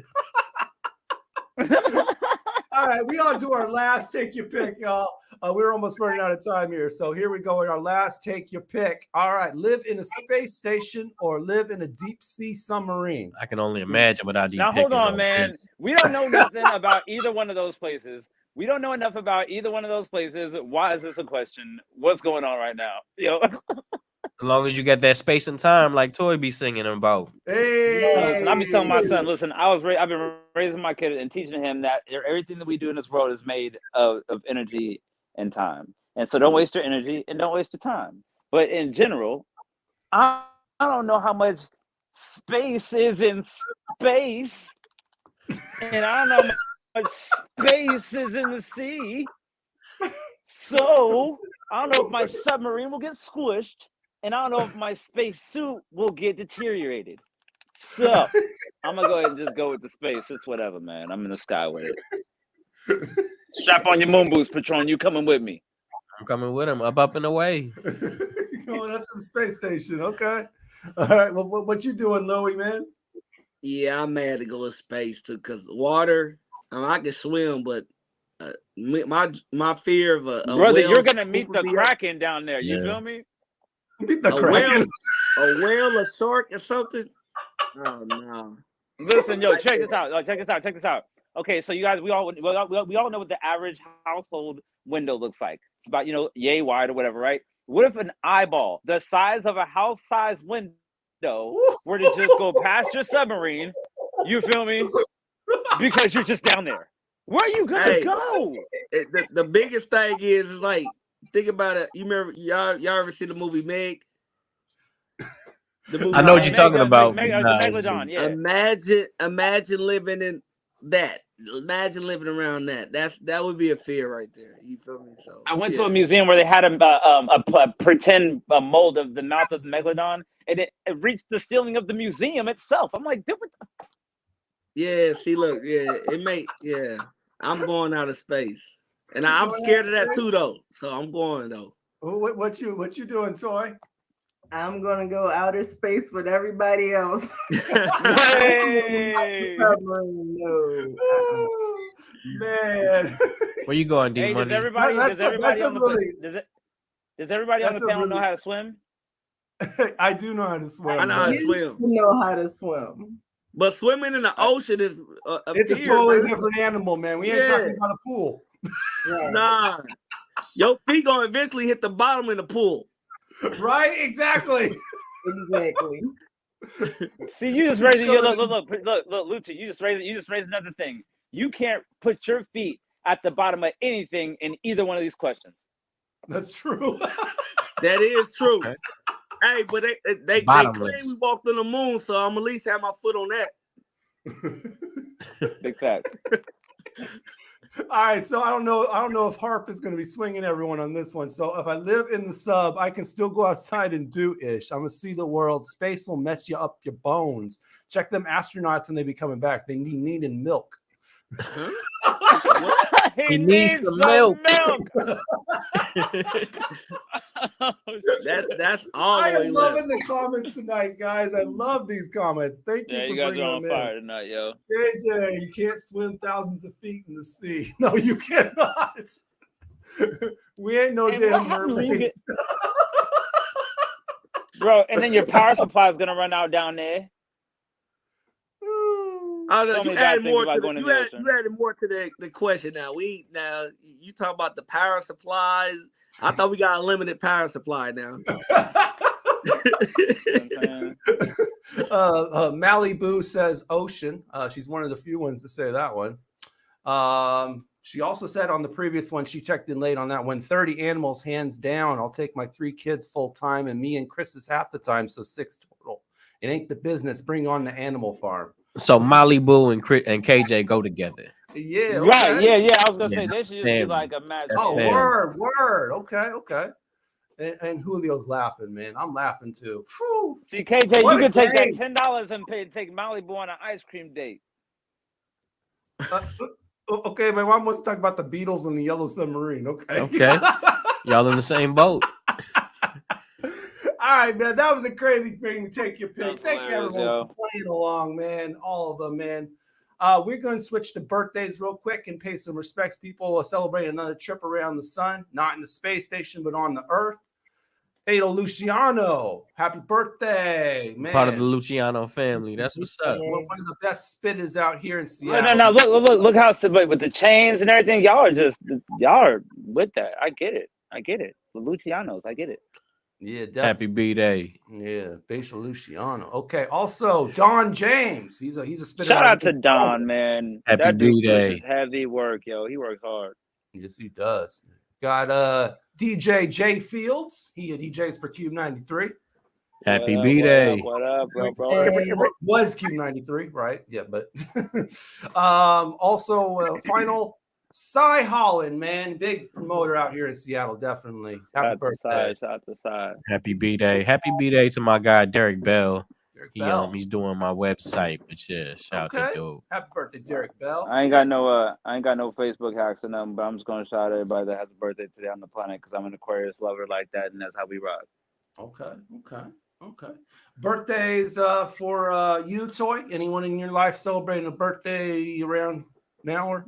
All right, we on to our last take your pick, y'all. We're almost running out of time here. So here we go in our last take your pick. All right, live in a space station or live in a deep sea submarine. I can only imagine what I'd be Now picking hold on, man. this. We don't know nothing about either one of those places. We don't know enough about either one of those places. Why is this a question? What's going on right now? Yo. As long as you get that space and time, like Toy be singing about. Hey, listen, I be telling my son, listen, I've been raising my kid and teaching him that everything that we do in this world is made of energy and time. And so don't waste your energy and don't waste your time. But in general, I don't know how much space is in space. And I don't know how much space is in the sea. So I don't know if my submarine will get squished, and I don't know if my space suit will get deteriorated. So I'm gonna go ahead and just go with the space. It's whatever, man. I'm in the sky with it. Strap on your moon boots, Patron. You coming with me? I'm coming with him. Up and away. Going up to the space station. Okay. All right. Well, what you doing, Louie, man? Yeah, I may have to go to space too, because water. I can swim, but my fear of a brother, whale you're gonna meet the Kraken down there. You feel me? Meet the Kraken. A whale, a shark, or something. Oh no! Listen, yo, check this out. Check this out. Okay, so you guys, we all know what the average household window looks like. It's about yay wide or whatever, right? What if an eyeball, the size of a house-sized window, were to just go past your submarine? You feel me? Because you're just down there. Where are you gonna go? The biggest thing is like, think about it. You remember y'all ever see the movie Meg? I know what you're talking about. Megalodon, yeah. Imagine living in that. Imagine living around that. That would be a fear right there. You feel me? So I went to a museum where they had a pretend mold of the mouth of the megalodon, and it reached the ceiling of the museum itself. I'm like, dude, what the... Yeah. See, look, yeah. I'm going out of space, and I'm scared of that too, though. So I'm going though. What you doing, Toy? I'm gonna go outer space with everybody else. Hey! No. Man. Where you going, D Money? Does everybody on the panel know how to swim? I do know how to swim. I know how to swim. You know how to swim. But swimming in the ocean is it's a totally different animal, man. We ain't talking about a pool. Nah. Your feet gonna eventually hit the bottom in the pool. Right? Exactly. Exactly. See, you just raised look, Lucha, you just raised another thing. You can't put your feet at the bottom of anything in either one of these questions. That's true. That is true. Okay. Hey, but they claim we walked on the moon, so I'm at least have my foot on that. Big fact. All right, so I don't know if Harp is going to be swinging everyone on this one. So if I live in the sub, I can still go outside and do ish. I'm gonna see the world. Space will mess you up your bones. Check them astronauts when they be coming back. They be needing milk. He needs some milk. That's all. I am loving the comments tonight, guys. I love these comments. Thank you. Yeah, you guys are on fire tonight, yo. JJ, you can't swim thousands of feet in the sea. No, you cannot. We ain't no damn mermaids. Bro, and then your power supply is gonna run out down there. You added more to the question now. You talk about the power supplies. I thought we got a limited power supply now. Malibu says ocean. She's one of the few ones to say that one. She also said on the previous one, she checked in late on that one, 30 animals, hands down. I'll take my 3 kids full time and me and Chris is half the time, so 6 total. It ain't the business. Bring on the animal farm. So Malibu and KJ go together. Yeah. Okay. Right. Yeah. I was gonna say this should be like a match. Word. Okay. And Julio's laughing, man. I'm laughing too. Whew. See, KJ, you can take that $10 and take Malibu on an ice cream date. Okay, man. Well, I'm going to talk about the Beatles and the Yellow Submarine. Okay. Y'all in the same boat. All right, man. That was a crazy thing to take your pick. Thank you, everyone, for playing along, man. All of them, man. We're going to switch to birthdays real quick and pay some respects. People celebrate another trip around the sun, not in the space station, but on the Earth. Louie Luciano, happy birthday, man. Part of the Luciano family. That's what's up. One of the best spitters out here in Seattle. No. Look how with the chains and everything. Y'all are with that. I get it. The Lucianos, I get it. Yeah, definitely. Happy B-Day. Yeah, facial Luciano. Okay, also Don James. He's a spitter. Shout out to Don, man. Happy that dude B-Day. pushes heavy work, yo. He works hard. Yes, he does. Got DJ J Fields. He DJs for Cube 93. Happy B-Day. What up, bro? Was Cube 93, right? Yeah, but also final Cy Holland, man, big promoter out here in Seattle, definitely. Happy birthday. Shout out to Side. Happy B-Day. Happy B-Day to my guy, Derek Bell. Bell. He's doing my website, but yeah, shout out to dude. Happy birthday, Derek Bell. I ain't got no Facebook hacks or nothing, but I'm just gonna shout out everybody that has a birthday today on the planet because I'm an Aquarius lover like that, and that's how we rock. Okay. Birthdays for you, Toy? Anyone in your life celebrating a birthday around now? Or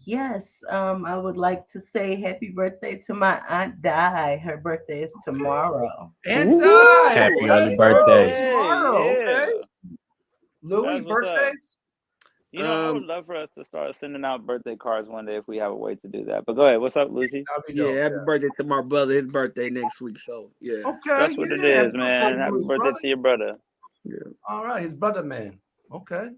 Yes, I would like to say happy birthday to my Aunt Di. Her birthday is tomorrow. Aunt Di! Happy early birthday. Tomorrow, okay. Louie, That's what's up. birthdays? You know, I would love for us to start sending out birthday cards one day if we have a way to do that. But go ahead. What's up, Lucy? Yeah, happy birthday to my brother. His birthday next week. So yeah. Okay. That's what it is, man. Happy birthday to your brother. Yeah. All right, his brother, man. Okay.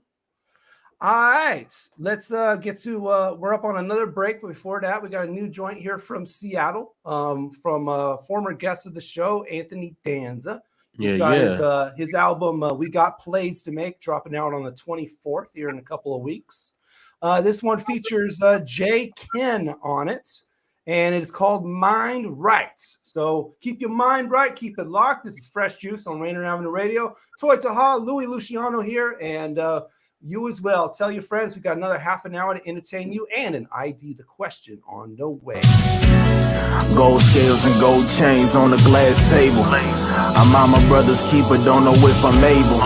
All right, let's get to we're up on another break. But before that, we got a new joint here from Seattle, from a former guest of the show, Anthony Danza. He's got his album We Got Plays to Make, dropping out on the 24th here in a couple of weeks. This one features Jay Ken on it, and it's called Mind Right. So keep your mind right, keep it locked. This is Fresh Juice on Rainier Avenue Radio. Toy Taha, Louie Luciano here, and you as well. Tell your friends we got another half an hour to entertain you and an ID the question on the way. Gold scales and gold chains on the glass table. I'm on my brother's keeper, don't know if I'm able.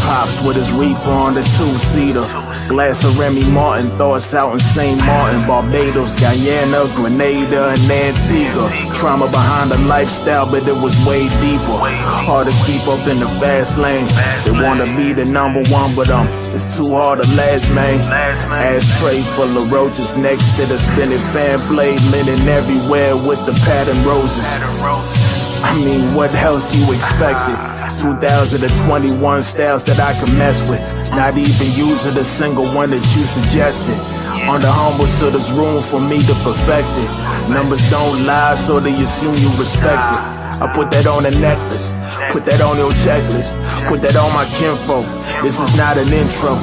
Pops with his reaper on the two-seater. Glass of Remy Martin, thoughts out in St. Martin, Barbados, Guyana, Grenada, and Antigua. Trauma behind the lifestyle, but it was way deeper. Hard to keep up in the fast lane. They wanna be the number one, but it's too hard to last, man. Ashtray full of roaches next to the spinning fan blade, linen everywhere with the patterned roses. I mean, what else you expected? 2021 styles that I can mess with. Not even using a single one that you suggested. On the humble, so there's room for me to perfect it. Numbers don't lie, so they assume you respect it. I put that on a necklace, put that on your checklist, put that on my kinfolk. This is not an intro.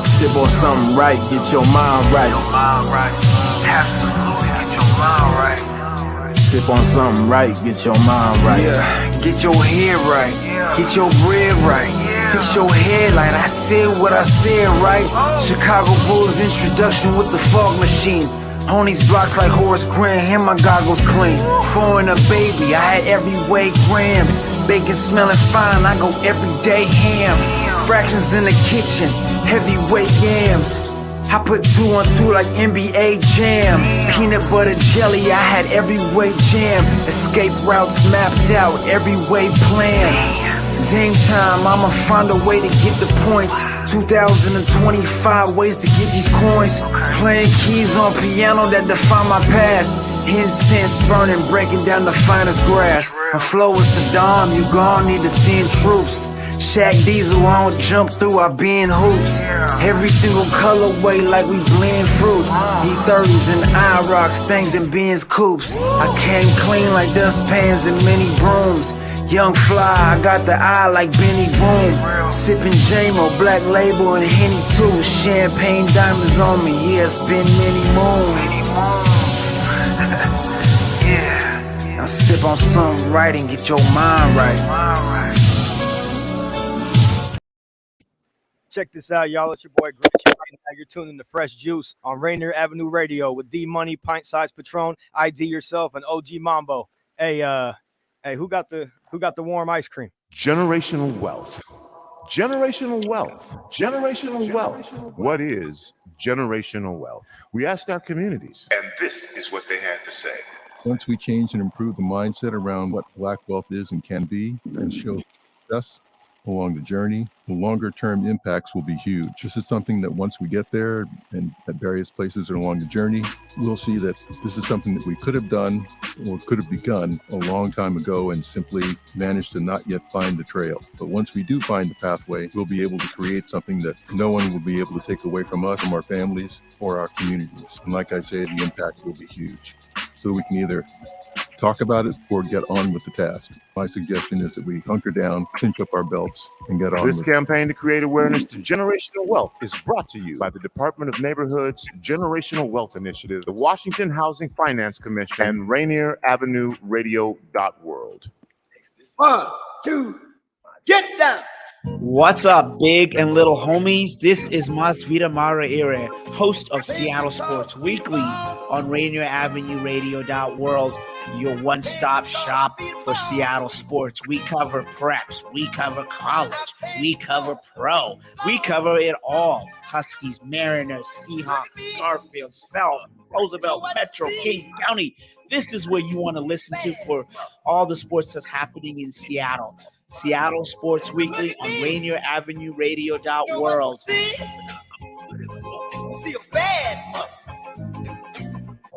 Sip on something right, get your mind right. Absolutely, get your mind right. Sip on something right, get your mind right. Yeah, get your head right, get your bread right. Fix your headlight, I said what I said, right? Chicago Bulls introduction with the fog machine. On these blocks like Horace Grant, and my goggles clean. Foreign a baby, I had every way gram. Bacon smelling fine, I go everyday ham. Fractions in the kitchen, heavyweight yams. I put 2 on 2 like NBA Jam. Peanut butter jelly, I had every way jam. Escape routes mapped out, every way planned. Dame time, I'ma find a way to get the points. 2025 ways to get these coins. Playing keys on piano that define my past. Incense burning, breaking down the finest grass. My flow is Saddam, you gon' need to send troops. Shaq Diesel, I don't jump through, I be in hoops. Every single colorway like we blend fruits. E30s and I-Rocks, things in Benz coupes. I came clean like dustpans and mini brooms. Young fly, I got the eye like Benny Boom. Sipping JMO, Black Label and Henny too. Champagne diamonds on me, yeah, it's been many moons. Yeah. Now sip on something right and get your mind right. Check this out, y'all. It's your boy Grinch. Right now, you're tuning to Fresh Juice on Rainier Avenue Radio with D Money, Pint Size Patron, ID Yourself, and OG Mambo. Hey, who got the warm ice cream? Generational wealth. Generational wealth. Generational wealth. What is generational wealth? We asked our communities, and this is what they had to say. Once we change and improve the mindset around what Black wealth is and can be, and show success along the journey, the longer term impacts will be huge. This is something that once we get there and at various places along the journey, we'll see that this is something that we could have done or could have begun a long time ago and simply managed to not yet find the trail. But once we do find the pathway, we'll be able to create something that no one will be able to take away from us, from our families, or our communities. And like I say, the impact will be huge. So we can either talk about it or get on with the task. My suggestion is that we hunker down, cinch up our belts, and get on This with it. campaign to create awareness to generational wealth is brought to you by the Department of Neighborhood's Generational Wealth Initiative, the Washington Housing Finance Commission, and Rainier Avenue Radio World. 1, 2, get down. What's up, big and little homies? This is Masvita Mara Ire, host of Seattle Sports Weekly on Rainier Avenue Radio World, your one-stop shop for Seattle sports. We cover preps, we cover college, we cover pro, we cover it all. Huskies, Mariners, Seahawks, Garfield, South, Roosevelt, Metro, King County. This is where you want to listen to for all the sports that's happening in Seattle. Seattle Sports Weekly on Rainier Avenue Radio World.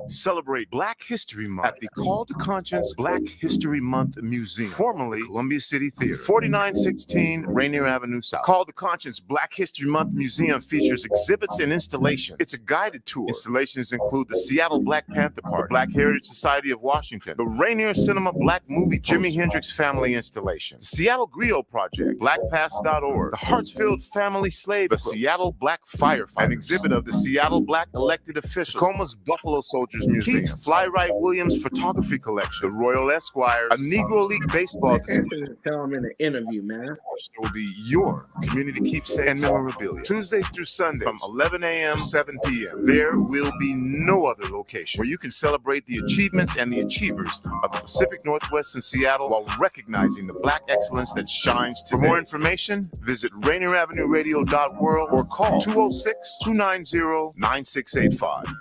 Celebrate Black History Month at the Call to Conscience Black History Month Museum, formerly Columbia City Theater, 4916 Rainier Avenue South. Call to Conscience Black History Month Museum features exhibits and installations. It's a guided tour. Installations include the Seattle Black Panther Party, the Black Heritage Society of Washington, the Rainier Cinema Black Movie, Jimi Hendrix Family Installation, the Seattle Griot Project, BlackPass.org, the Hartsfield Family Slave, the Seattle Black Firefighters, an exhibit of the Seattle Black Elected Officials, Tacoma's Buffalo Soldiers Museum, Keith Flywright Williams Photography Collection, the Royal Esquires, a Negro League Baseball display. Tell him in an interview, man. There will be your community keepsakes and memorabilia, Tuesdays through Sundays from 11 a.m. to 7 p.m. There will be no other location where you can celebrate the achievements and the achievers of the Pacific Northwest and Seattle while recognizing the Black excellence that shines today. For more information, visit RainierAvenueRadio.world or call 206-290-9685.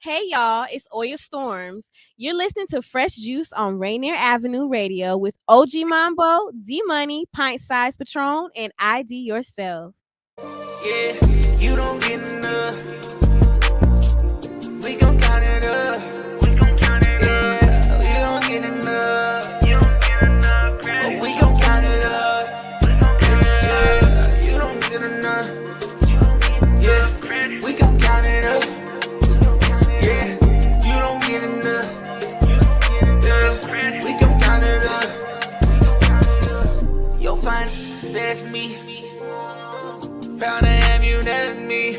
Hey y'all, it's Oya Storms. You're listening to Fresh Juice on Rainier Avenue Radio with OG Mambo, D Money, Pint Size Patron, and ID Yourself. Yeah, you don't get enough. We gon' count it up. Yeah, we don't get enough. But we gon' count it up. Yeah, you don't get enough. Yeah, we gon' count it up. Fine, that's me. Proud to have you, that's me.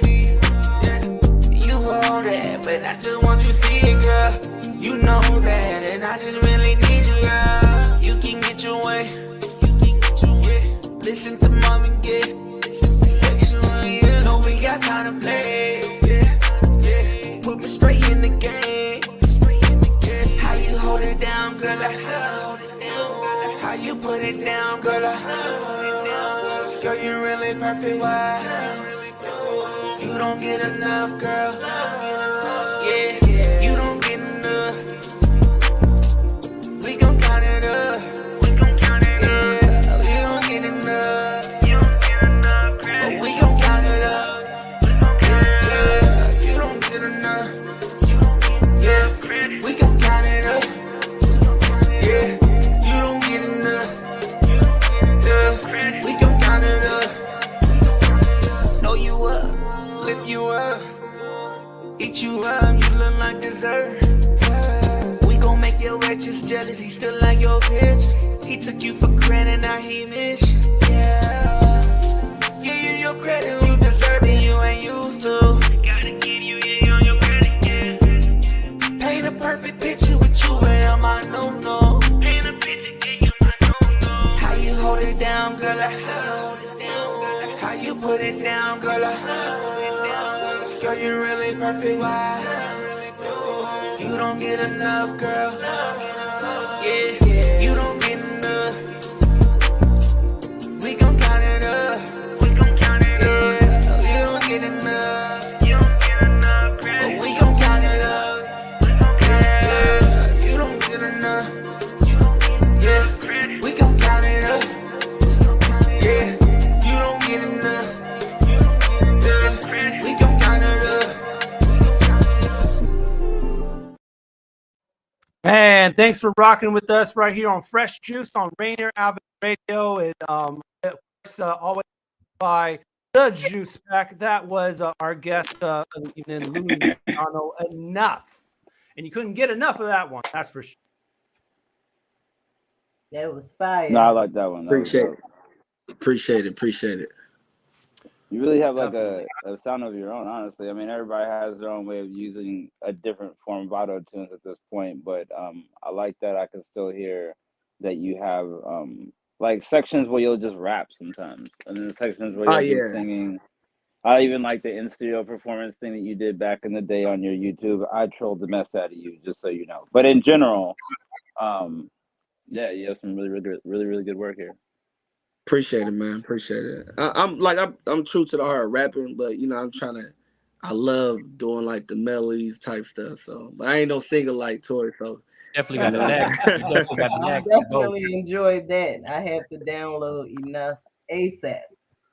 You hold that, but I just want you to see it, girl. You know that, and I just really need you, girl. You can get your way. Listen to mom and get sexual, you know we got time to play. Put me straight in the game. How you hold it down, girl? How you put it down, girl? Girl, you really perfect. Why? You don't get enough, girl. Yeah, you don't get enough. We gon' count it up. Yeah, we don't get enough. But we gon' count it up. Yeah, you don't get enough. Yeah, we gon' count it up. Yeah. We gon' count it up. Know you up, lift you up, eat you up, you look like dessert. We gon' make your wretches jealous, he still like your bitch. He took you for granted, now he miss you. Yeah, give you your credit, you deserve it, you ain't used to. Gotta give you your credit, yeah. Paint a perfect picture with you, and I'm my no-no. Paint a picture. Hold it down, girl. How you put it down, girl? Girl, you really perfect. Why? You don't get enough, girl. Yeah, you don't get enough. We gon' count it up. Yeah, you don't get enough. But we gon' count it up. Yeah, you don't get enough. Yeah, we gon' count it up. Yeah, you don't get enough. Yeah, we gon' count it up. Man, thanks for rocking with us right here on Fresh Juice on Rainier Avenue Radio. And always by the Juice Pack. That was our guest of the evening, Louie Luciano. Enough. And you couldn't get enough of that one, that's for sure. That was fire. No, I like that one. That was dope. Appreciate it. You really have like a sound of your own, honestly. I mean, everybody has their own way of using a different form of auto tunes at this point, but I like that I can still hear that you have like sections where you'll just rap sometimes, and then sections where you'll be singing. I even like the in-studio performance thing that you did back in the day on your YouTube. I trolled the mess out of you, just so you know. But in general, yeah, you have some really good work here. Appreciate it, man. Appreciate it. I'm true to the heart of rapping, but you know, I love doing like the melodies type stuff. So, but I ain't no singer like Toy, so definitely got the knack. I definitely enjoyed that. I have to download enough ASAP.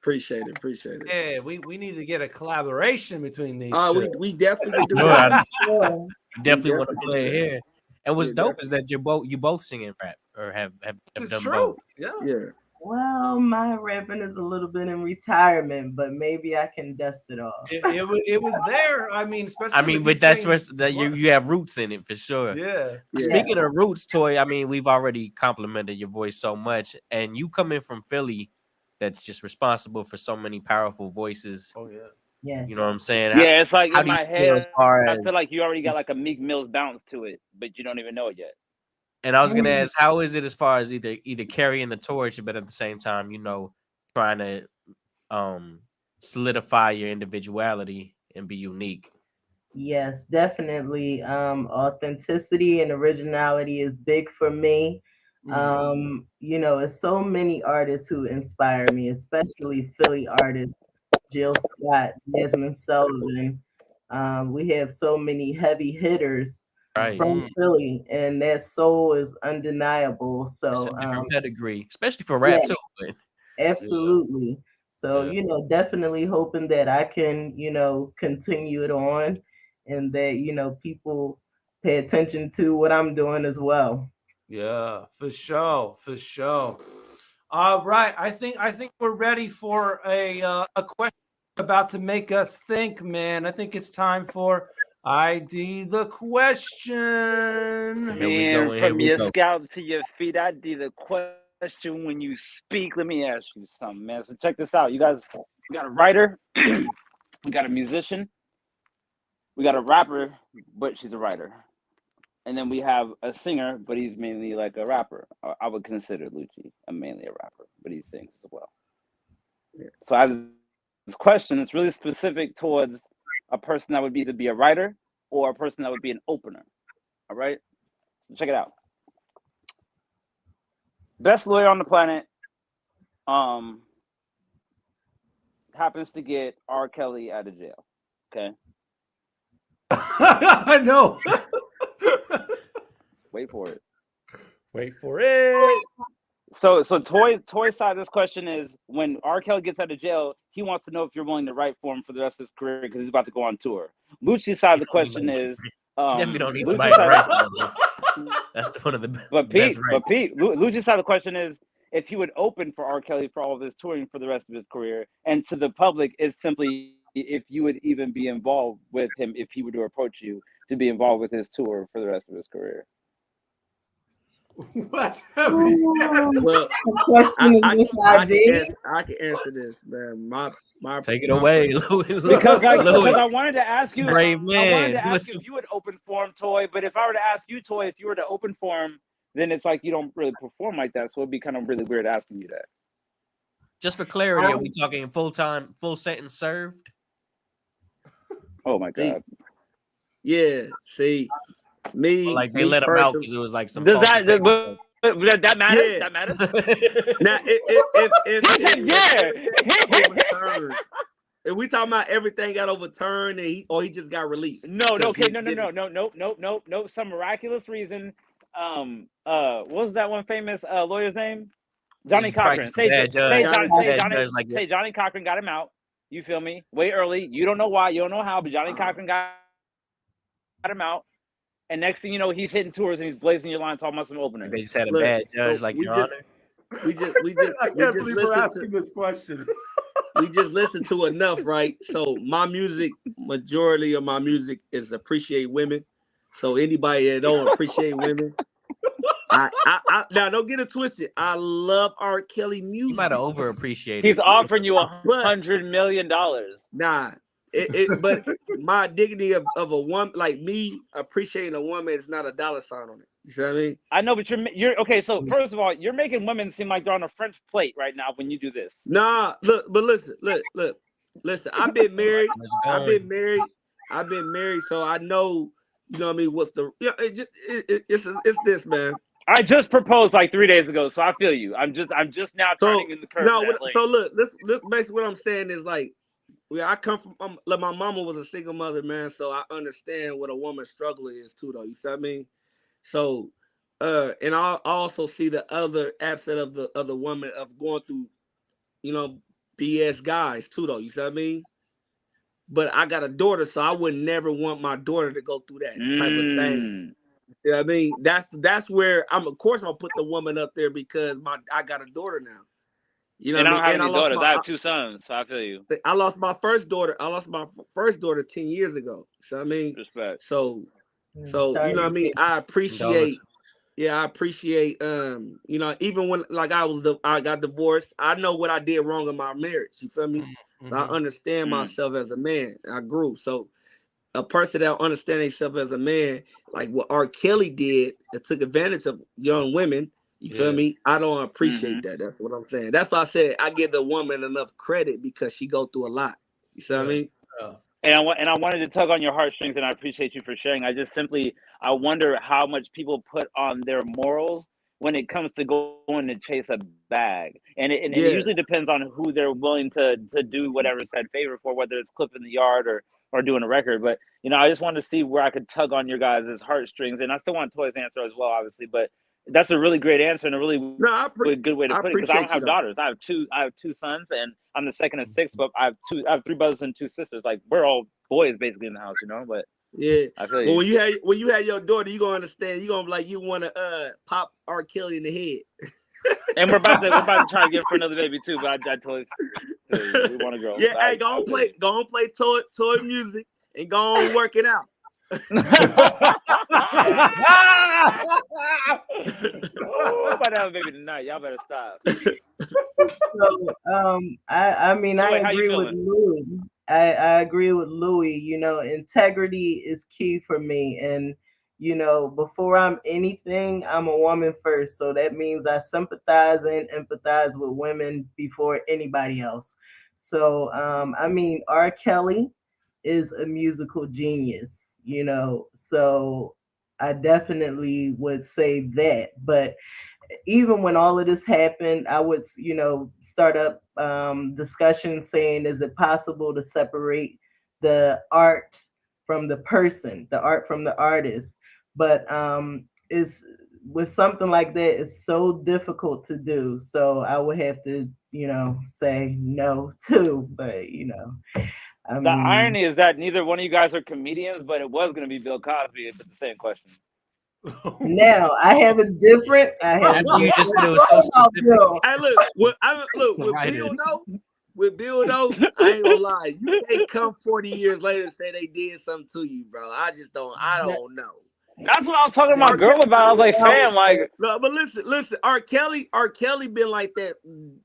Appreciate it. Yeah, we need to get a collaboration between these two. We definitely do. Definitely want to play it here. And what's dope is that you both singing rap or have It's done true. both. Yeah. Well, my rapping is a little bit in retirement, but maybe I can dust it off. It was there. I mean, especially. But that's where that you have roots in it for sure. Yeah. Speaking of roots, Toy, I mean, we've already complimented your voice so much, and you coming from Philly, that's just responsible for so many powerful voices. Oh yeah. Yeah. You know what I'm saying? Yeah, it's like how in do you my feel head, as far I as- feel like you already got like a Meek Mill's bounce to it, but you don't even know it yet. And I was gonna ask, how is it as far as either carrying the torch, but at the same time, you know, trying to solidify your individuality and be unique? Yes, definitely. Authenticity and originality is big for me. You know, it's so many artists who inspire me, especially Philly artists, Jill Scott, Jasmine Sullivan. We have so many heavy hitters from Philly, and that soul is undeniable. So It's a different pedigree, especially for rap too. But absolutely. So, you know, definitely hoping that I can, you know, continue it on and that, you know, people pay attention to what I'm doing as well. Yeah, for sure. All right, I think we're ready for a question about to make us think, man. I think it's time for ID the question. Man, from your scalp to your feet, I did a question when you speak. Let me ask you something, man. So check this out. You guys, we got a writer, we got a musician, we got a rapper, but she's a writer. And then we have a singer, but he's mainly like a rapper. I would consider Lucci mainly a rapper, but he sings as well. So I have this question. It's really specific towards a person that would either be a writer or a person that would be an opener. All right? So check it out. Best lawyer on the planet happens to get R. Kelly out of jail. Okay? I know. Wait for it. Wait for it. So Toy's side of this question is, when R. Kelly gets out of jail, he wants to know if you're willing to write for him for the rest of his career because he's about to go on tour. Lucci's side of the question is, definitely don't need to write that's one of the best. Lucci's side of the question is, if he would open for R. Kelly for all of his touring for the rest of his career, and to the public, it's simply if you would even be involved with him if he were to approach you to be involved with his tour for the rest of his career. What? Well, I can answer this, man. My take it away, Louie. Because I wanted to ask you, brave man. I wanted to ask you if you would open for him, Toy. But if I were to ask you, Toy, if you were to open for him, then it's like you don't really perform like that. So it'd be kind of really weird asking you that. Just for clarity, are we talking full sentence served? Oh my god. Yeah. See. Me, like they let him out because it was like some. Does that matter? Yeah. That matters. Now, if we talking about everything got overturned and he just got released. No. Some miraculous reason. What was that one famous lawyer's name? Johnny Cochran. Say Johnny Cochran got him out. You feel me? Way early. You don't know why. You don't know how, but Johnny Cochran got him out. And next thing you know, he's hitting tours and he's blazing your line talking about some openers. They just had a bad judge, like Your Honor. We just I can't believe we're asking this question. We just listen to enough, right? So my music, majority of my music is appreciate women. So anybody that don't appreciate women, Now don't get it twisted. I love R. Kelly music. You might have overappreciated. He's offering you But- $100 million. Nah, but my dignity of a woman, like me appreciating a woman, is not a dollar sign on it. You see what I mean? I know, but you're okay. So first of all, you're making women seem like they're on a French plate right now when you do this. Nah, look, but listen. I've been married. I've been married, so I know. You know what I mean? What's the? Yeah, it's this, man. I just proposed like 3 days ago, so I feel you. I'm just now turning in the curve. No, so look, this basically what I'm saying is like, I come from like my mama was a single mother, man. So I understand what a woman's struggle is too, though. You see what I mean? So, and I also see the other aspect of the woman of going through, BS guys too, though. You see what I mean? But I got a daughter, so I would never want my daughter to go through that type of thing. You know what I mean? That's where of course I'll put the woman up there because I got a daughter now. You know, and what I don't have any daughters. I have two 2 sons, so I feel you. I lost my first daughter. 10 years ago. So I mean, respect. So you know what I mean? I appreciate. Yeah, I appreciate. Even when like I got divorced, I know what I did wrong in my marriage. You feel me? So I understand myself as a man. I grew. So a person that understands themselves as a man, like what R. Kelly did, that took advantage of young women. You feel me? I don't appreciate that. That's what I'm saying. That's why I said I give the woman enough credit because she go through a lot. You see what I mean? And I wanted to tug on your heartstrings, and I appreciate you for sharing. I wonder how much people put on their morals when it comes to going to chase a bag, and it usually depends on who they're willing to do whatever said favor for, whether it's clipping the yard or doing a record. But I just wanted to see where I could tug on your guys' heartstrings, and I still want Toy's answer as well, obviously. But that's a really great answer and a really good way to put it, because I don't have daughters. I have two sons, and I'm the second of 6. But I have 3 brothers and 2 sisters. Like, we're all boys basically in the house, But yeah, I feel well, you. when you had your daughter, you gonna understand. You gonna be like, you want to pop R. Kelly in the head. And we're about to try to get for another baby too. But I totally we want to grow. Yeah, hey, go on play toy music and go on work it out. Oh, about to have a baby tonight. Y'all better stop. So, I mean, So I wait, how you agree with feeling? Louie. I agree with Louie. Integrity is key for me, and before I'm anything, I'm a woman first. So that means I sympathize and empathize with women before anybody else. So, I mean, R. Kelly is a musical genius, so I definitely would say that. But even when all of this happened, I would, start up discussions saying, is it possible to separate the art from the person, the art from the artist? But it's with something like that, it's so difficult to do. So I would have to, say no too. But The irony is that neither one of you guys are comedians, but it was going to be Bill Cosby if it's the same question. Now I have a different. You just said it was so specific. Hey, look, with Bill though, I ain't gonna lie. You can't come 40 years later and say they did something to you, bro. I don't know. That's what I was talking to my girl about. I was like, fam, like. No, but listen. R. Kelly been like that.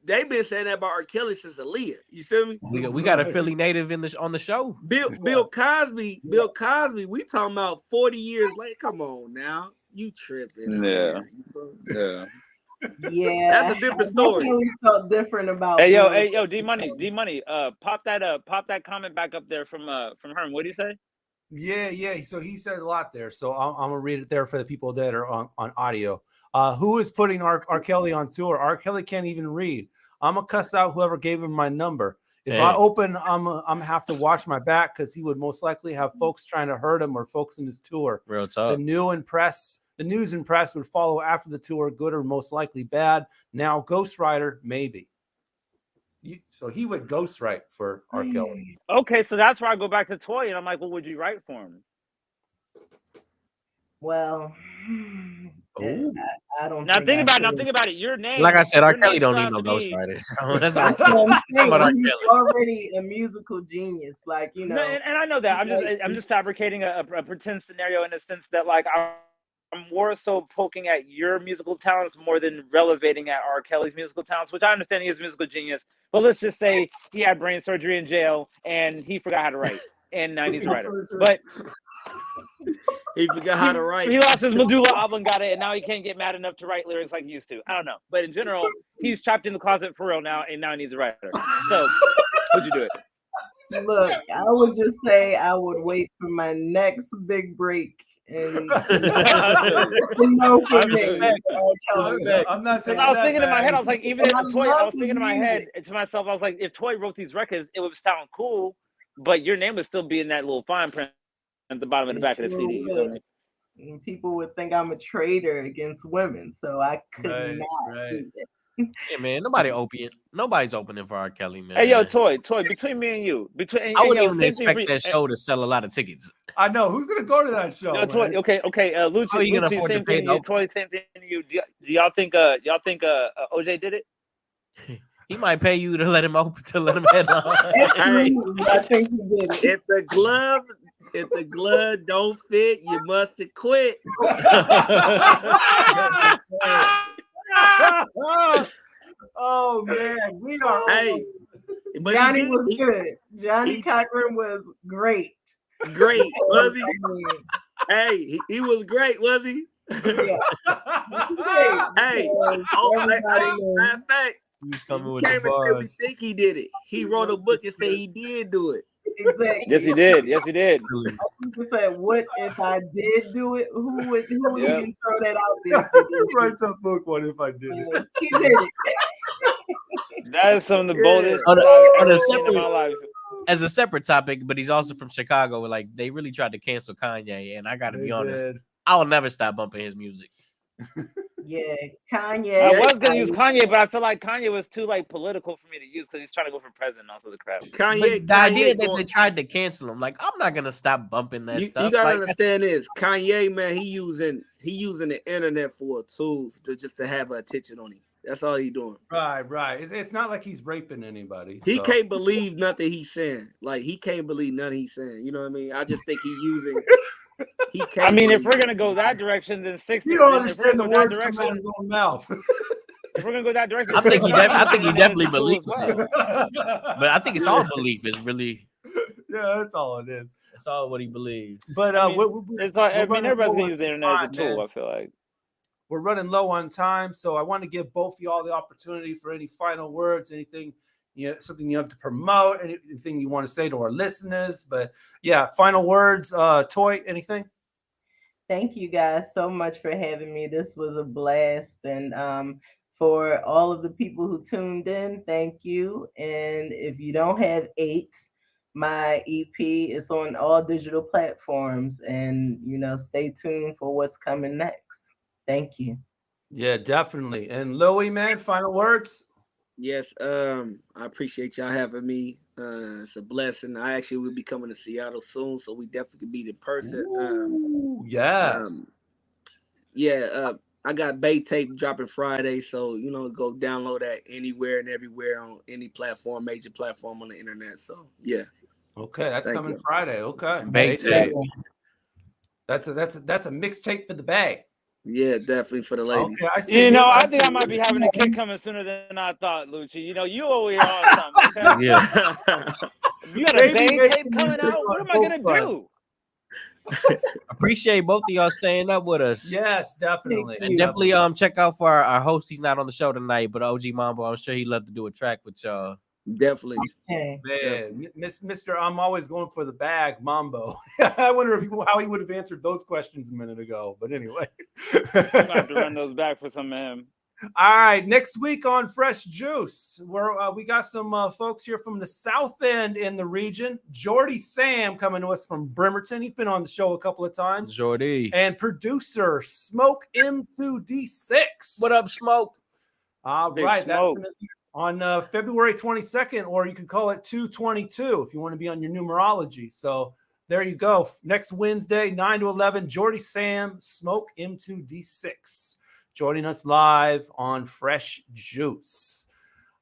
They've been saying that about R. Kelly since Aaliyah. You feel me? We got a Philly native on the show. Bill Cosby. We talking about 40 years later. Come on now, you tripping? Yeah. Yeah, that's a different story. I definitely felt different about. Hey yo, D Money. Pop that comment back up there from Herm. What do you say? Yeah. So he said a lot there. So I'm gonna read it there for the people that are on audio. Who is putting R. Kelly on tour? R. Kelly can't even read. I'm gonna cuss out whoever gave him my number. If I open, I'm gonna have to watch my back because he would most likely have folks trying to hurt him or folks in his tour. Real tough. The news and press would follow after the tour, good or most likely bad. Now, ghostwriter, maybe. So he would ghostwrite for R. Kelly. Okay, so that's where I go back to Toy, and I'm like, what would you write for him? Well, I don't. Now think about it. Your name. Like I said, R. Kelly don't need no ghostwriters. That's all. He's already a musical genius, No, and I know that. I'm just fabricating a pretend scenario in the sense that, like, more so poking at your musical talents more than relevating at R. Kelly's musical talents, which I understand he is a musical genius. But let's just say he had brain surgery in jail and he forgot how to write, and now he's a writer. But he forgot how to write. He lost his medulla oblongata, and now he can't get mad enough to write lyrics like he used to. I don't know. But in general, he's trapped in the closet for real now, and now he needs a writer. So, would you do it? Look, I would just say I would wait for my next big break. And I'm not saying I was thinking in my head, I was like, even if Toy, I was thinking in my head to myself, I was like, if Toy wrote these records, it would sound cool, but your name would still be in that little fine print at the bottom and the back of the CD. You know what I mean? People would think I'm a traitor against women, so I could not do that. Yeah, man. Nobody's opening for R. Kelly, man. Hey, yo, Toy. Between me and you, I wouldn't even expect that show to sell a lot of tickets. I know who's gonna go to that show. No, Toy, okay. Lucci, How are you gonna afford same to pay thing to you. Toy, same thing to you. Do y'all think OJ did it? He might pay you to let him headline. Hey, I think he did it. If the glove don't fit, you must quit. Oh man, we are. Hey, but Johnny was good. Johnny Cochran was great. Great, was he? Hey, he was great, was he? Yeah. Hey, matter of fact, He's coming he with came the and said we bars. think he did it. He wrote a book and said he did do it. Exactly. Yes, he did. Yes, he did. People said, "What if I did do it? Who would Yep. even throw that out there?" He writes a book. What if I did it? He did it. That is some of the boldest On I've a ever seen in my life. as a separate topic, but he's also from Chicago. Like they really tried to cancel Kanye, and I got to be honest, I'll never stop bumping his music. Yeah, Kanye. I was gonna use Kanye, but I feel like Kanye was too political for me to use because he's trying to go for president and all sorts of crap. But the idea that they tried to cancel him, like I'm not gonna stop bumping that stuff. You gotta Like, understand this. Kanye, man, he using the internet for a tool to have attention on him. That's all he doing. Right. It's not like he's raping anybody. He so. can't believe nothing he's saying. Like he can't believe nothing he's saying. You know what I mean? I just think he's using. He can't. I mean, if believe we're it. gonna go that direction, then 60. You don't then understand the if we're words gonna go coming out of his own mouth. If we're gonna go that direction, I think he definitely cool believes as well. it. But I think it's all belief. It's really Yeah, that's all it is. that's all what he believes. But I mean, we're everybody's low gonna on use the internet as a time, tool. man. I feel like. We're running low on time, so I want to give both of y'all the opportunity for any final words, anything, something you have to promote, anything you want to say to our listeners. But yeah, final words. Toy, anything? Thank you guys so much for having me. This was a blast. And for all of the people who tuned in, thank you. And if you don't have 8, my EP is on all digital platforms. And, stay tuned for what's coming next. Thank you. Yeah, definitely. And Louie, man, final words. Yes, I appreciate y'all having me. It's a blessing. I actually will be coming to Seattle soon, so we definitely can meet in person. Yes. I got Bay Tape dropping Friday, so go download that anywhere and everywhere on any platform, major platform on the internet. So yeah. Okay, that's Thank coming you. Friday. Okay. Bay Tape. That's a mixtape for the bag. Yeah, definitely for the ladies. Okay, I see. I think I might be having a kid coming sooner than I thought, Lucci. You over here on something. Okay? Yeah. You got a Bay Tape coming out? What am I gonna do? Appreciate both of y'all staying up with us. Yes, definitely. And definitely check out for our host. He's not on the show tonight, but OG Mambo, I'm sure he'd love to do a track with y'all. Definitely. Man, Mr. I'm always going for the bag, Mambo. I wonder how he would have answered those questions a minute ago. But anyway. I'm gonna have to run those back for some of him. All right, next week on Fresh Juice, we got some folks here from the South End in the region. Jordy Sam coming to us from Bremerton. He's been on the show a couple of times. Jordy. And producer Smoke M2D6. What up, Smoke? All Big right, that's Smoke. gonna be on February 22nd, or you can call it 222 if you want to be on your numerology. So there you go. Next Wednesday, 9 to 11, Jordy Sam, Smoke M2D6, joining us live on Fresh Juice.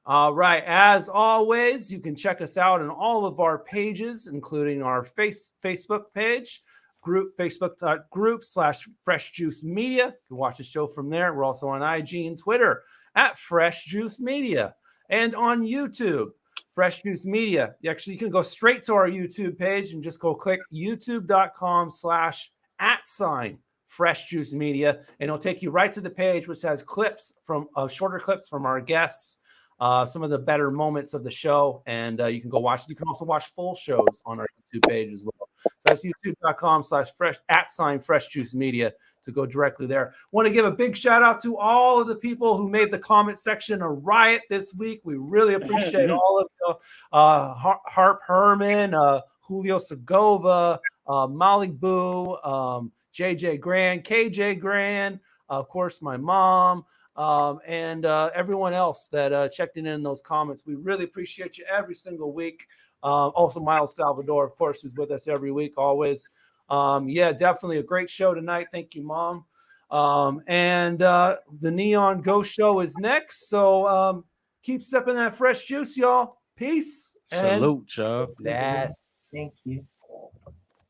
All right. As always, you can check us out on all of our pages, including our Facebook page. group, Facebook.group/Fresh Juice Media. You can watch the show from there. We're also on IG and Twitter at Fresh Juice Media, and on YouTube, Fresh Juice Media. You can go straight to our YouTube page and just go click youtube.com/@Fresh Juice Media, and it'll take you right to the page, which has clips from shorter clips from our guests, some of the better moments of the show, and you can go watch. You can also watch full shows on our YouTube page as well. So that's youtube.com/Fresh Juice Media to go directly there. Want to give a big shout out to all of the people who made the comment section a riot this week. We really appreciate all of you. Harp Herman, Julio Segova, Molly Boo, JJ Grand, KJ Grand, of course, my mom, and everyone else that checked in those comments. We really appreciate you every single week. Also, Miles Salvador, of course, who's with us every week, always. Definitely a great show tonight. Thank you, Mom. And the Neon Ghost Show is next. So keep sipping that fresh juice, y'all. Peace. Salute, y'all. Yes. Thank you.